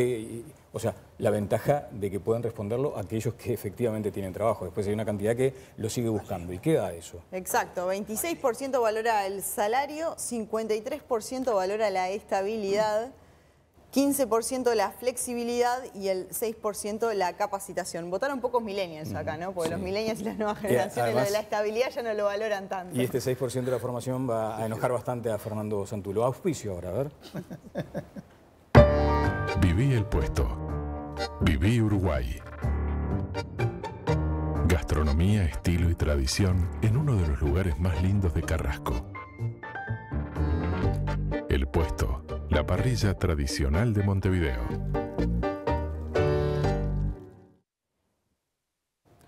O sea, la ventaja de que puedan responderlo aquellos que efectivamente tienen trabajo. Después hay una cantidad que lo sigue buscando. ¿Y qué da eso? Exacto, 26% valora el salario, 53% valora la estabilidad, 15% la flexibilidad y el 6% la capacitación. Votaron pocos millennials acá, ¿no? Porque los millennials y las nuevas generaciones además, lo de la estabilidad ya no lo valoran tanto. Y este 6% de la formación va a enojar bastante a Fernando Santulo. Auspicio ahora, a ver. Viví el puesto. Viví Uruguay. Gastronomía, estilo y tradición en uno de los lugares más lindos de Carrasco. El Puesto, la parrilla tradicional de Montevideo.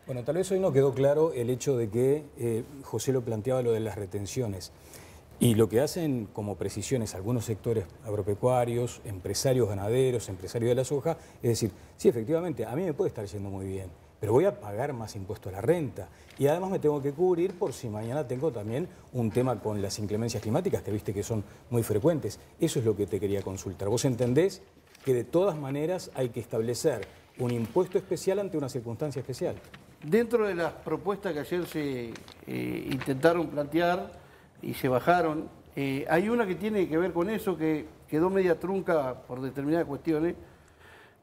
Bueno, tal vez hoy no quedó claro el hecho de que José lo planteaba lo de las retenciones. Y lo que hacen como precisiones algunos sectores agropecuarios, empresarios ganaderos, empresarios de la soja, es decir, sí, efectivamente, a mí me puede estar yendo muy bien, pero voy a pagar más impuesto a la renta. Y además me tengo que cubrir por si mañana tengo también un tema con las inclemencias climáticas, que viste que son muy frecuentes. Eso es lo que te quería consultar. ¿Vos entendés que de todas maneras hay que establecer un impuesto especial ante una circunstancia especial? dentro de las propuestas que ayer se intentaron plantear y se bajaron, hay una que tiene que ver con eso, que quedó media trunca por determinadas cuestiones,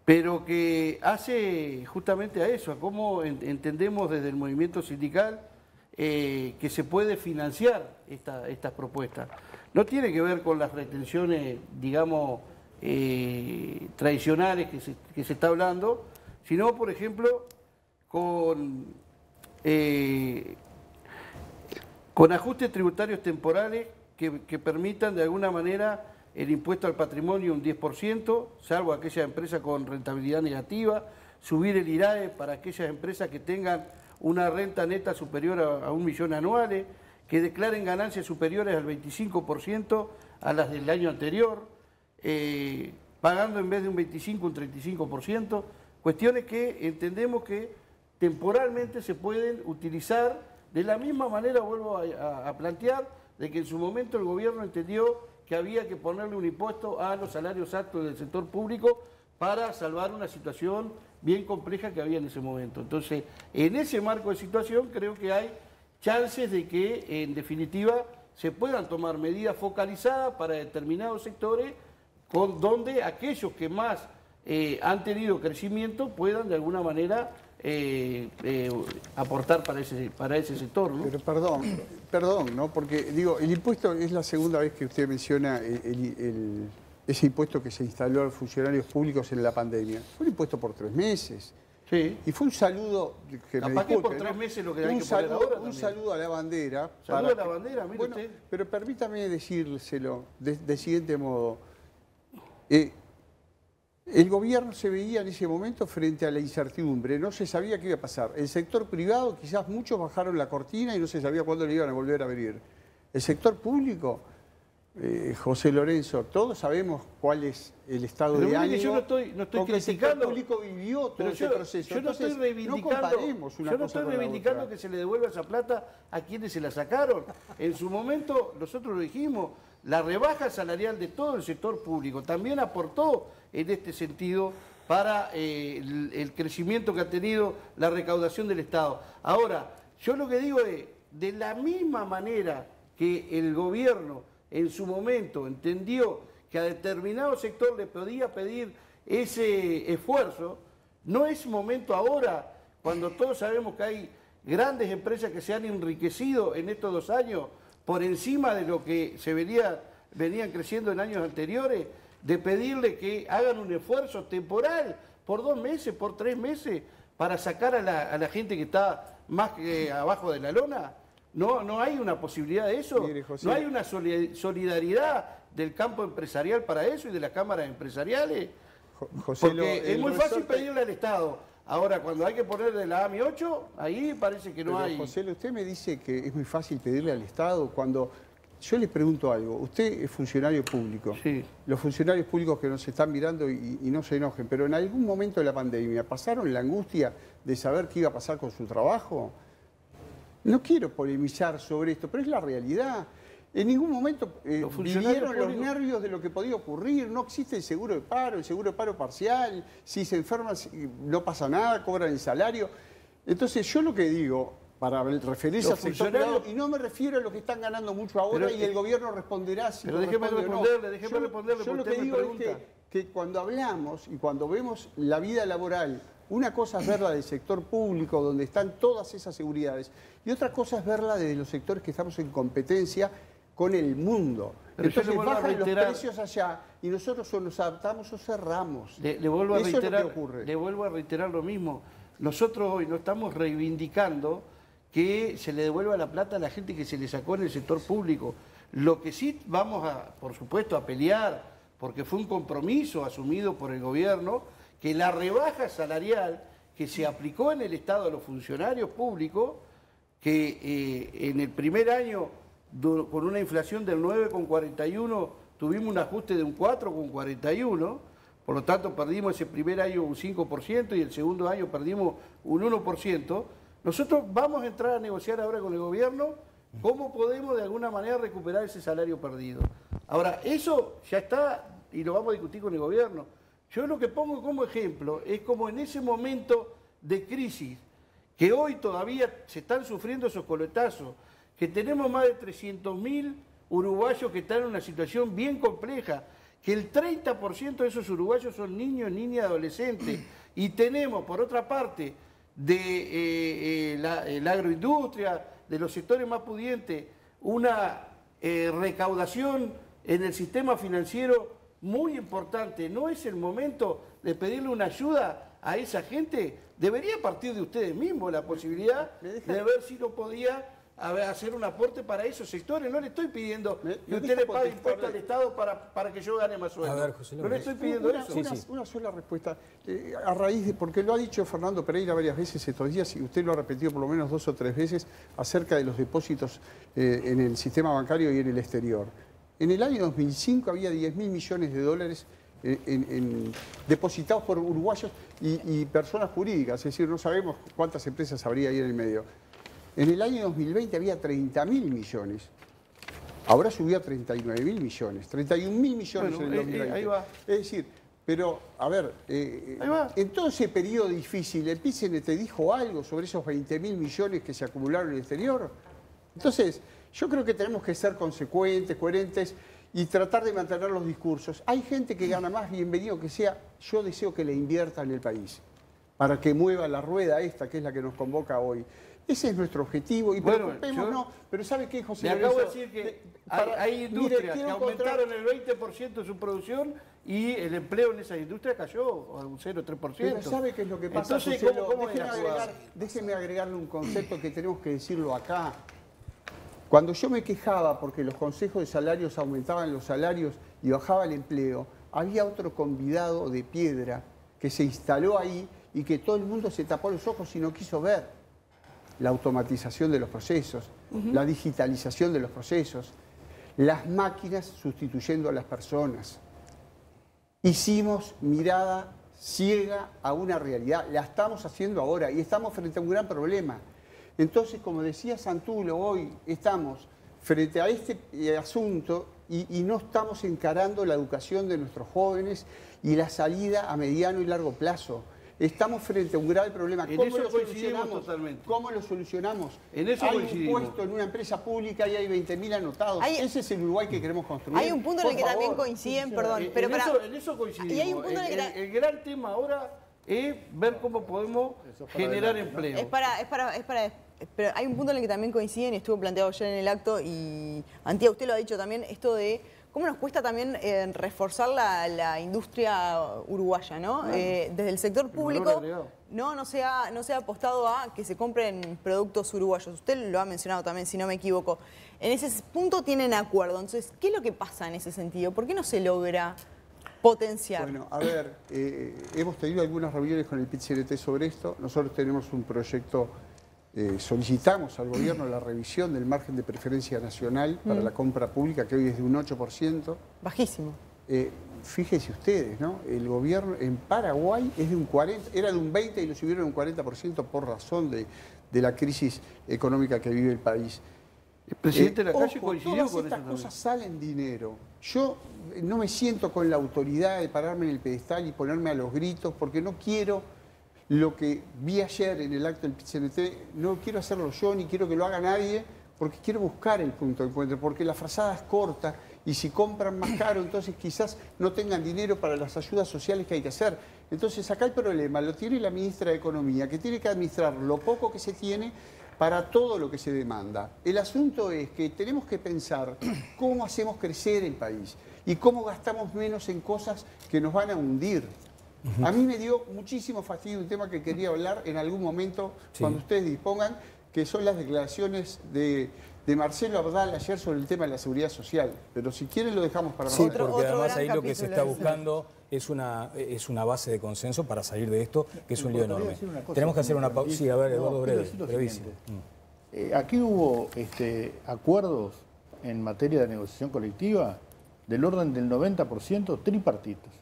pero que hace justamente a eso, a cómo entendemos desde el movimiento sindical que se puede financiar estas propuestas. No tiene que ver con las retenciones, digamos, tradicionales que se está hablando, sino, por ejemplo, con ajustes tributarios temporales que permitan de alguna manera el impuesto al patrimonio un 10%, salvo aquellas empresas con rentabilidad negativa, subir el IRAE para aquellas empresas que tengan una renta neta superior a 1 millón anuales, que declaren ganancias superiores al 25% a las del año anterior, pagando en vez de un 25, un 35%, cuestiones que entendemos que temporalmente se pueden utilizar de la misma manera, vuelvo a plantear, de que en su momento el gobierno entendió que había que ponerle un impuesto a los salarios altos del sector público para salvar una situación bien compleja que había en ese momento. Entonces, en ese marco de situación creo que hay chances de que, en definitiva, se puedan tomar medidas focalizadas para determinados sectores, donde aquellos que más han tenido crecimiento puedan de alguna manera aportar para ese sector, ¿no? Pero perdón, ¿no? Porque digo, el impuesto es la segunda vez que usted menciona ese impuesto que se instaló a los funcionarios públicos en la pandemia. Fue un impuesto por 3 meses. Sí. Y fue un saludo, que me disculpe, por 3 meses lo que hay que saludo, poner ahora un también. saludo a la bandera. Saludo a la bandera, mire bueno, usted. pero permítame decírselo de siguiente modo. El gobierno se veía en ese momento frente a la incertidumbre, no se sabía qué iba a pasar. El sector privado, quizás muchos bajaron la cortina y no se sabía cuándo le iban a volver a venir. El sector público, José Lorenzo, todos sabemos cuál es el estado de ánimo. Yo no estoy criticando. El sector público vivió todo ese proceso. Yo no estoy reivindicando que se le devuelva esa plata a quienes se la sacaron. En su momento, nosotros lo dijimos, la rebaja salarial de todo el sector público también aportó en este sentido para el crecimiento que ha tenido la recaudación del Estado. Ahora, yo lo que digo es, de la misma manera que el gobierno en su momento entendió que a determinado sector le podía pedir ese esfuerzo, no es momento ahora, cuando todos sabemos que hay grandes empresas que se han enriquecido en estos 2 años por encima de lo que venían creciendo en años anteriores, de pedirle que hagan un esfuerzo temporal por 2 meses, por 3 meses, para sacar a la gente que está más abajo de la lona. No hay una posibilidad de eso. Mire, José, no hay una solidaridad del campo empresarial para eso y de las cámaras empresariales. José, porque es muy fácil pedirle al Estado. Ahora, cuando hay que ponerle la AMI 8, ahí parece que no hay. José, usted me dice que es muy fácil pedirle al Estado cuando... Yo les pregunto algo, usted es funcionario público, sí. Los funcionarios públicos que nos están mirando y no se enojen, pero en algún momento de la pandemia, ¿pasaron la angustia de saber qué iba a pasar con su trabajo? No quiero polemizar sobre esto, pero es la realidad. En ningún momento vivieron los nervios de lo que podía ocurrir, no existe el seguro de paro parcial, si se enferman no pasa nada, cobran el salario. Entonces yo lo que digo, para referirse al sector privado, y no me refiero a lo que están ganando mucho ahora, pero, y el gobierno responderá si pero déjeme responderle, yo lo que digo es que cuando hablamos y cuando vemos la vida laboral, una cosa es verla del sector público, donde están todas esas seguridades, y otra cosa es verla de los sectores que estamos en competencia con el mundo. Pero entonces bajan los precios allá y nosotros o nos adaptamos o cerramos. Le vuelvo a reiterar lo mismo. Nosotros hoy no estamos reivindicando que se le devuelva la plata a la gente que se le sacó en el sector público. Lo que sí vamos por supuesto, a pelear, porque fue un compromiso asumido por el gobierno, que la rebaja salarial que se aplicó en el Estado a los funcionarios públicos, que en el primer año, con una inflación del 9,41, tuvimos un ajuste de un 4,41, por lo tanto perdimos ese primer año un 5% y el segundo año perdimos un 1%, nosotros vamos a entrar a negociar ahora con el gobierno cómo podemos de alguna manera recuperar ese salario perdido. Ahora, eso ya está y lo vamos a discutir con el gobierno. Yo lo que pongo como ejemplo es como en ese momento de crisis que hoy todavía se están sufriendo esos coletazos, que tenemos más de 300.000 uruguayos que están en una situación bien compleja, que el 30% de esos uruguayos son niños, niñas, adolescentes, y tenemos, por otra parte, de la agroindustria, de los sectores más pudientes, una recaudación en el sistema financiero muy importante. ¿No es el momento de pedirle una ayuda a esa gente? Debería partir de ustedes mismos la posibilidad de ver si no podía hacer un aporte para esos sectores. No le estoy pidiendo que usted le pague impuestos al Estado para que yo gane más sueldo. A ver, José Luis. No le estoy pidiendo eso. Una sola respuesta. A raíz de, porque lo ha dicho Fernando Pereira varias veces estos días, y usted lo ha repetido por lo menos 2 o 3 veces, acerca de los depósitos en el sistema bancario y en el exterior. En el año 2005 había 10.000 millones de dólares depositados por uruguayos y personas jurídicas, es decir, no sabemos cuántas empresas habría ahí en el medio. En el año 2020 había 30.000 millones. Ahora subió a 39.000 millones. 31.000 millones en el 2020. Ahí va. Es decir, pero, a ver, en todo ese periodo difícil, ¿el PIT-CNT dijo algo sobre esos 20.000 millones que se acumularon en el exterior? Entonces, yo creo que tenemos que ser consecuentes, coherentes y tratar de mantener los discursos. Hay gente que gana más, bienvenido que sea. Yo deseo que le invierta en el país para que mueva la rueda esta, que es la que nos convoca hoy. Ese es nuestro objetivo y preocupémonos. Pero ¿sabe qué, José? Le acabo de decir que hay industrias que aumentaron el 20% de su producción y el empleo en esas industrias cayó a un 0,3%. Pero ¿sabe qué es lo que pasa? Entonces, déjeme agregarle un concepto que tenemos que decirlo acá. Cuando yo me quejaba porque los consejos de salarios aumentaban los salarios y bajaba el empleo, había otro convidado de piedra que se instaló ahí y que todo el mundo se tapó los ojos y no quiso ver. La automatización de los procesos, la digitalización de los procesos, las máquinas sustituyendo a las personas. Hicimos mirada ciega a una realidad, la estamos haciendo ahora y estamos frente a un gran problema. Entonces, como decía Santulo, hoy estamos frente a este asunto y no estamos encarando la educación de nuestros jóvenes y la salida a mediano y largo plazo. Estamos frente a un grave problema. ¿Cómo lo solucionamos? Totalmente. ¿Cómo lo solucionamos? En eso hay un puesto en una empresa pública y hay 20.000 anotados. Ese es el Uruguay que queremos construir. Hay un punto en el que también coinciden, perdón. Pero en eso coincidimos. Y hay un punto en el que el gran tema ahora es ver cómo podemos generar empleo. Pero hay un punto en el que también coinciden, y estuvo planteado ayer en el acto, y Antía, usted lo ha dicho también, esto de cómo nos cuesta también reforzar la industria uruguaya, ¿no? Desde el sector público no se ha apostado a que se compren productos uruguayos. Usted lo ha mencionado también, si no me equivoco. En ese punto tienen acuerdo. Entonces, ¿qué es lo que pasa en ese sentido? ¿Por qué no se logra potenciar? Bueno, a ver, hemos tenido algunas reuniones con el PIT-CNT sobre esto. Nosotros tenemos un proyecto. Solicitamos al gobierno la revisión del margen de preferencia nacional para la compra pública, que hoy es de un 8%. Bajísimo. Fíjense ustedes, ¿no? El gobierno en Paraguay es de un 40%, era de un 20% y lo subieron a un 40% por razón de la crisis económica que vive el país. El presidente de la calle coincidió todas con estas eso cosas salen dinero. Yo no me siento con la autoridad de pararme en el pedestal y ponerme a los gritos porque no quiero... Lo que vi ayer en el acto del PIT-CNT, no quiero hacerlo yo ni quiero que lo haga nadie, porque quiero buscar el punto de encuentro, porque la frazada es corta y si compran más caro, entonces quizás no tengan dinero para las ayudas sociales que hay que hacer. Entonces acá el problema lo tiene la ministra de Economía, que tiene que administrar lo poco que se tiene para todo lo que se demanda. El asunto es que tenemos que pensar cómo hacemos crecer el país y cómo gastamos menos en cosas que nos van a hundir. A mí me dio muchísimo fastidio un tema que quería hablar en algún momento, cuando ustedes dispongan, que son las declaraciones de Marcelo Abdal ayer sobre el tema de la seguridad social. Pero si quieren lo dejamos para Sí, porque además ahí lo que se está buscando es una base de consenso para salir de esto, que es un lío enorme. Tenemos que hacer una pausa. Sí, a ver, Eduardo, brevísimo. Aquí hubo acuerdos en materia de negociación colectiva del orden del 90% tripartitos.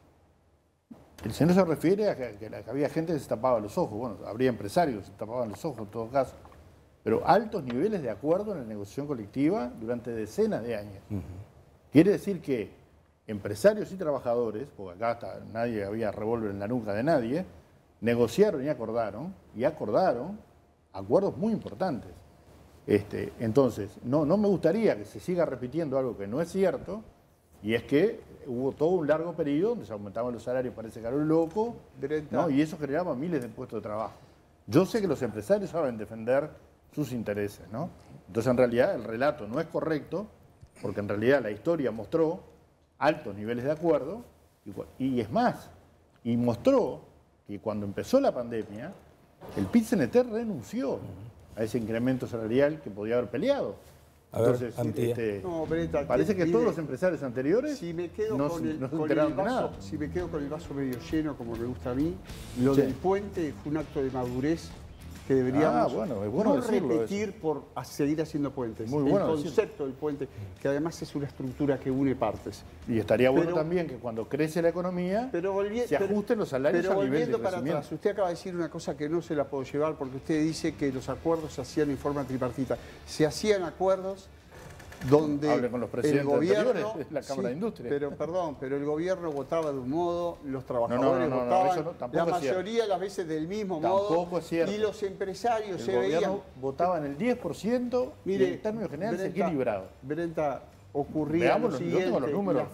El señor se refiere a que había gente que se tapaba los ojos. Bueno, habría empresarios que se tapaban los ojos en todo caso. Pero altos niveles de acuerdo en la negociación colectiva durante decenas de años. Quiere decir que empresarios y trabajadores, porque acá nadie había revólver en la nuca de nadie, negociaron y acordaron acuerdos muy importantes. Entonces, no me gustaría que se siga repitiendo algo que no es cierto, y es que hubo todo un largo periodo donde se aumentaban los salarios, parece que era un loco, ¿no? Y eso generaba miles de puestos de trabajo. Yo sé que los empresarios saben defender sus intereses, ¿no? Entonces, en realidad, el relato no es correcto, porque en realidad la historia mostró altos niveles de acuerdo, y es más, y mostró que cuando empezó la pandemia, el PIT-CNT renunció a ese incremento salarial que podía haber peleado. Entonces, parece que todos los empresarios anteriores si me quedo no con se enteraron de nada. Si me quedo con el vaso medio lleno, como me gusta a mí, lo del puente fue un acto de madurez que deberíamos es bueno no decirlo, repetir por seguir haciendo puentes. Muy bueno el concepto del puente, que además es una estructura que une partes. Y estaría bueno también que cuando crece la economía se ajusten los salarios al nivel de para atrás, usted acaba de decir una cosa que no se la puedo llevar, porque usted dice que los acuerdos se hacían en forma tripartita. Se hacían acuerdos donde hable con los presidentes el gobierno, anteriores de la Cámara de Industria. Pero el gobierno votaba de un modo, los trabajadores votaban la mayoría de las veces del mismo modo, es cierto. Y los empresarios el se veían... votaban el 10%, y en términos generales equilibrado. Brenta, ocurría lo siguiente, yo tengo los números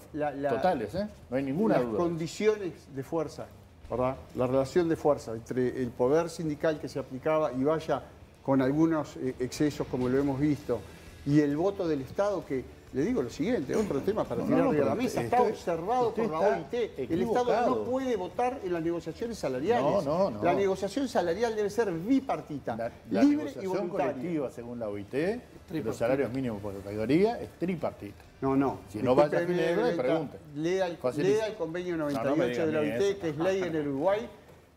totales, no hay ninguna duda. Las condiciones de fuerza, ¿verdad? La relación de fuerza entre el poder sindical que se aplicaba, y vaya con algunos excesos como lo hemos visto, y el voto del Estado, que, le digo lo siguiente, otro tema para tirar arriba de la mesa, está observado por la OIT. El Estado no puede votar en las negociaciones salariales. La negociación salarial debe ser bipartita, libre y voluntaria. Colectiva, según la OIT, de los salarios mínimos por categoría, es tripartita. Si no vaya a Ginebra, pregunte. Lea el convenio 98 de la OIT, que es ley en el Uruguay.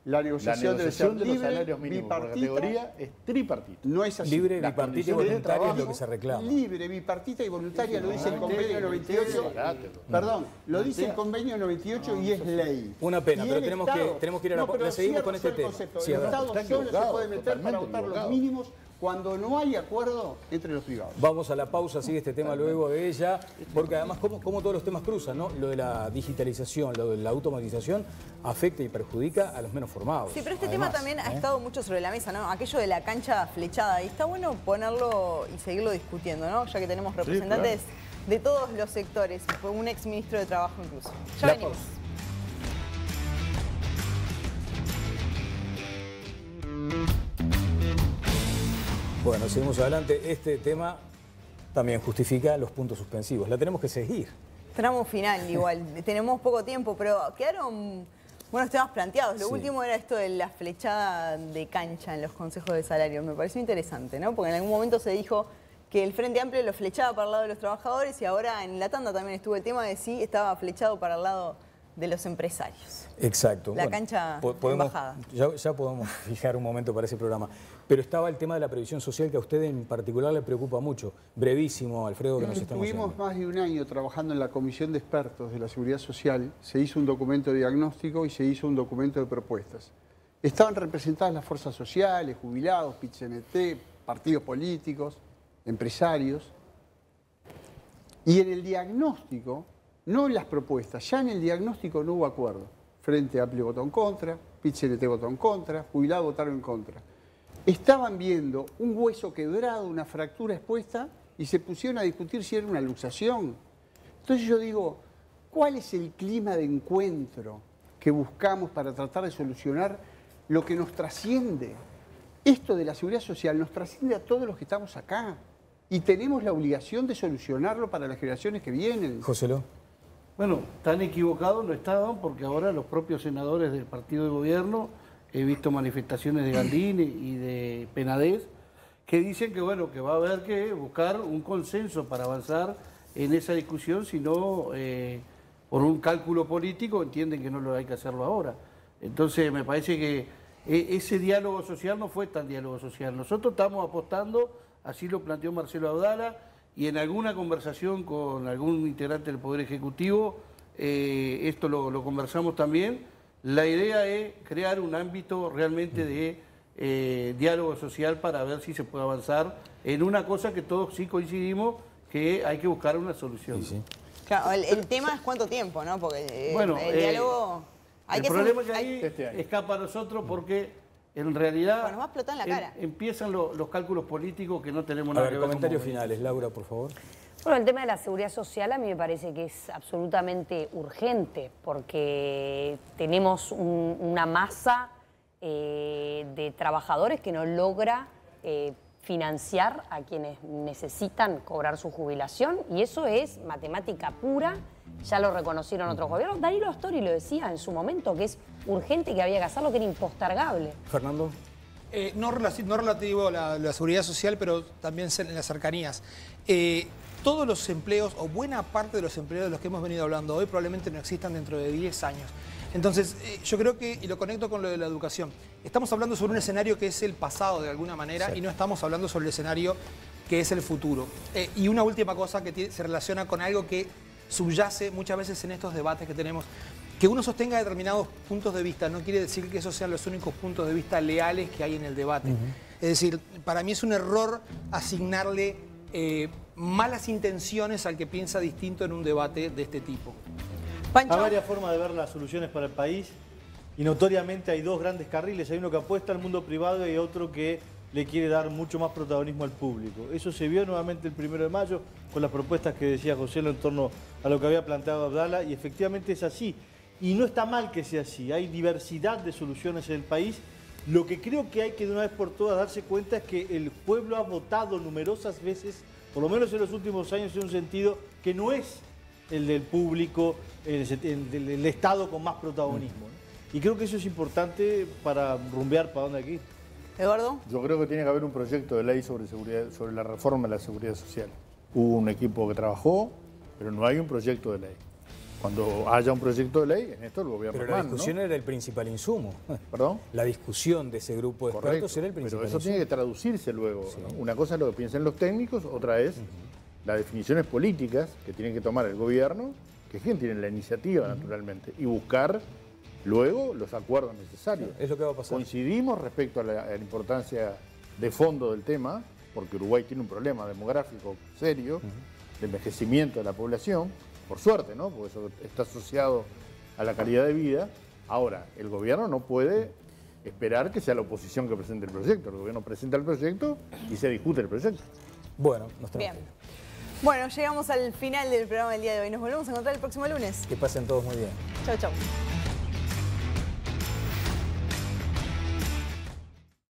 La negociación debe ser libre, de los salarios mínimos por categoría es tripartita. No es así. Libre, bipartita y voluntaria es lo que se reclama. Libre, bipartita y voluntaria lo dice el convenio 98. Perdón, lo dice el convenio 98 y es ley. Una pena, pero tenemos que ir a la pausa. Seguimos con este tema. El Estado solo se puede meter para votar los mínimos cuando no hay acuerdo entre los privados. Vamos a la pausa, sigue este tema luego de ella, porque además como todos los temas cruzan, ¿no? Lo de la digitalización, lo de la automatización afecta y perjudica a los menos formados. Sí, pero este tema también ha estado mucho sobre la mesa, ¿no? Aquello de la cancha flechada, y está bueno ponerlo y seguirlo discutiendo, ¿no? Ya que tenemos representantes de todos los sectores, fue un ex ministro de Trabajo incluso. Ya venimos. Bueno, seguimos adelante. Este tema también justifica los puntos suspensivos. La tenemos que seguir. Tramo final igual. Tenemos poco tiempo, pero quedaron buenos temas planteados. Lo último era esto de la flechada de cancha en los consejos de salario. Me pareció interesante, ¿no? Porque en algún momento se dijo que el Frente Amplio lo flechaba para el lado de los trabajadores, y ahora en la tanda también estuvo el tema de si estaba flechado para el lado de los empresarios. Exacto. La cancha embajada. Ya podemos fijar un momento para ese programa. Pero estaba el tema de la previsión social, que a usted en particular le preocupa mucho. Brevísimo, Alfredo, que nos estamos yendo. Estuvimos más de un año trabajando en la Comisión de Expertos de la Seguridad Social. Se hizo un documento de diagnóstico y se hizo un documento de propuestas. Estaban representadas las fuerzas sociales, jubilados, PIT-CNT, partidos políticos, empresarios. Y en el diagnóstico, no en las propuestas, ya en el diagnóstico no hubo acuerdo. Frente Amplio votó en contra, PIT-CNT votó en contra, jubilados votaron en contra. Estaban viendo un hueso quebrado, una fractura expuesta, y se pusieron a discutir si era una luxación. Entonces yo digo, ¿cuál es el clima de encuentro que buscamos para tratar de solucionar lo que nos trasciende? Esto de la seguridad social nos trasciende a todos los que estamos acá, y tenemos la obligación de solucionarlo para las generaciones que vienen. Joselo. Bueno, tan equivocados no estaban, porque ahora los propios senadores del partido de gobierno, he visto manifestaciones de Gandini y de Penades, que dicen que bueno, que va a haber que buscar un consenso para avanzar en esa discusión, si no, por un cálculo político, entienden que no lo hay que hacerlo ahora. Entonces me parece que ese diálogo social no fue tan diálogo social. Nosotros estamos apostando, así lo planteó Marcelo Abdala, y en alguna conversación con algún integrante del Poder Ejecutivo, esto lo conversamos también. La idea es crear un ámbito realmente de diálogo social para ver si se puede avanzar en una cosa que todos sí coincidimos, que hay que buscar una solución. Sí. Claro, el tema es cuánto tiempo, ¿no? Porque bueno, el diálogo... El problema es que ahí escapa a nosotros porque en realidad Bueno, nos va a explotar en la cara. empiezan los cálculos políticos que no tenemos A nada ver, que ver. comentarios con finales. Laura, por favor. Bueno, el tema de la seguridad social a mí me parece que es absolutamente urgente porque tenemos una masa de trabajadores que no logra financiar a quienes necesitan cobrar su jubilación y eso es matemática pura, ya lo reconocieron otros gobiernos. Danilo Astori lo decía en su momento, que es urgente, que había que hacerlo, que era impostergable. Fernando. No relativo a la seguridad social, pero también en las cercanías. Todos los empleos, o buena parte de los empleos de los que hemos venido hablando hoy, probablemente no existan dentro de 10 años. Entonces, yo creo que, y lo conecto con lo de la educación, estamos hablando sobre un escenario que es el pasado de alguna manera, sí, y no estamos hablando sobre el escenario que es el futuro. Y una última cosa que se relaciona con algo que subyace muchas veces en estos debates que tenemos. Que uno sostenga determinados puntos de vista no quiere decir que esos sean los únicos puntos de vista leales que hay en el debate. Es decir, para mí es un error asignarle malas intenciones al que piensa distinto en un debate de este tipo. Pancho. Hay varias formas de ver las soluciones para el país y notoriamente hay dos grandes carriles. Hay uno que apuesta al mundo privado y hay otro que le quiere dar mucho más protagonismo al público. Eso se vio nuevamente el 1 de mayo con las propuestas que decía José en torno a lo que había planteado Abdala y efectivamente es así. Y no está mal que sea así, hay diversidad de soluciones en el país. Lo que creo que hay que de una vez por todas darse cuenta es que el pueblo ha votado numerosas veces, por lo menos en los últimos años, en un sentido que no es el del público, el Estado con más protagonismo, ¿no? Y creo que eso es importante para rumbear para dónde hay que ir. Eduardo. Yo creo que tiene que haber un proyecto de ley sobre la reforma de la seguridad social. Hubo un equipo que trabajó, pero no hay un proyecto de ley. Cuando haya un proyecto de ley, en esto el gobierno Pero la manda, discusión ¿no? era el principal insumo. ¿Perdón? La discusión de ese grupo de expertos era el principal pero eso tiene que traducirse luego, sí, ¿no? Una cosa es lo que piensan los técnicos, otra es las definiciones políticas que tiene que tomar el gobierno, que es quien tiene la iniciativa, naturalmente, y buscar luego los acuerdos necesarios. Es lo que va a pasar. Coincidimos respecto a la importancia de fondo del tema, porque Uruguay tiene un problema demográfico serio, de envejecimiento de la población, por suerte, ¿no? Porque eso está asociado a la calidad de vida. Ahora, el gobierno no puede esperar que sea la oposición que presente el proyecto. El gobierno presenta el proyecto y se discute el proyecto. Bueno, nos tenemos Bien. Bueno, llegamos al final del programa del día de hoy. Nos volvemos a encontrar el próximo lunes. que pasen todos muy bien. Chau, chau.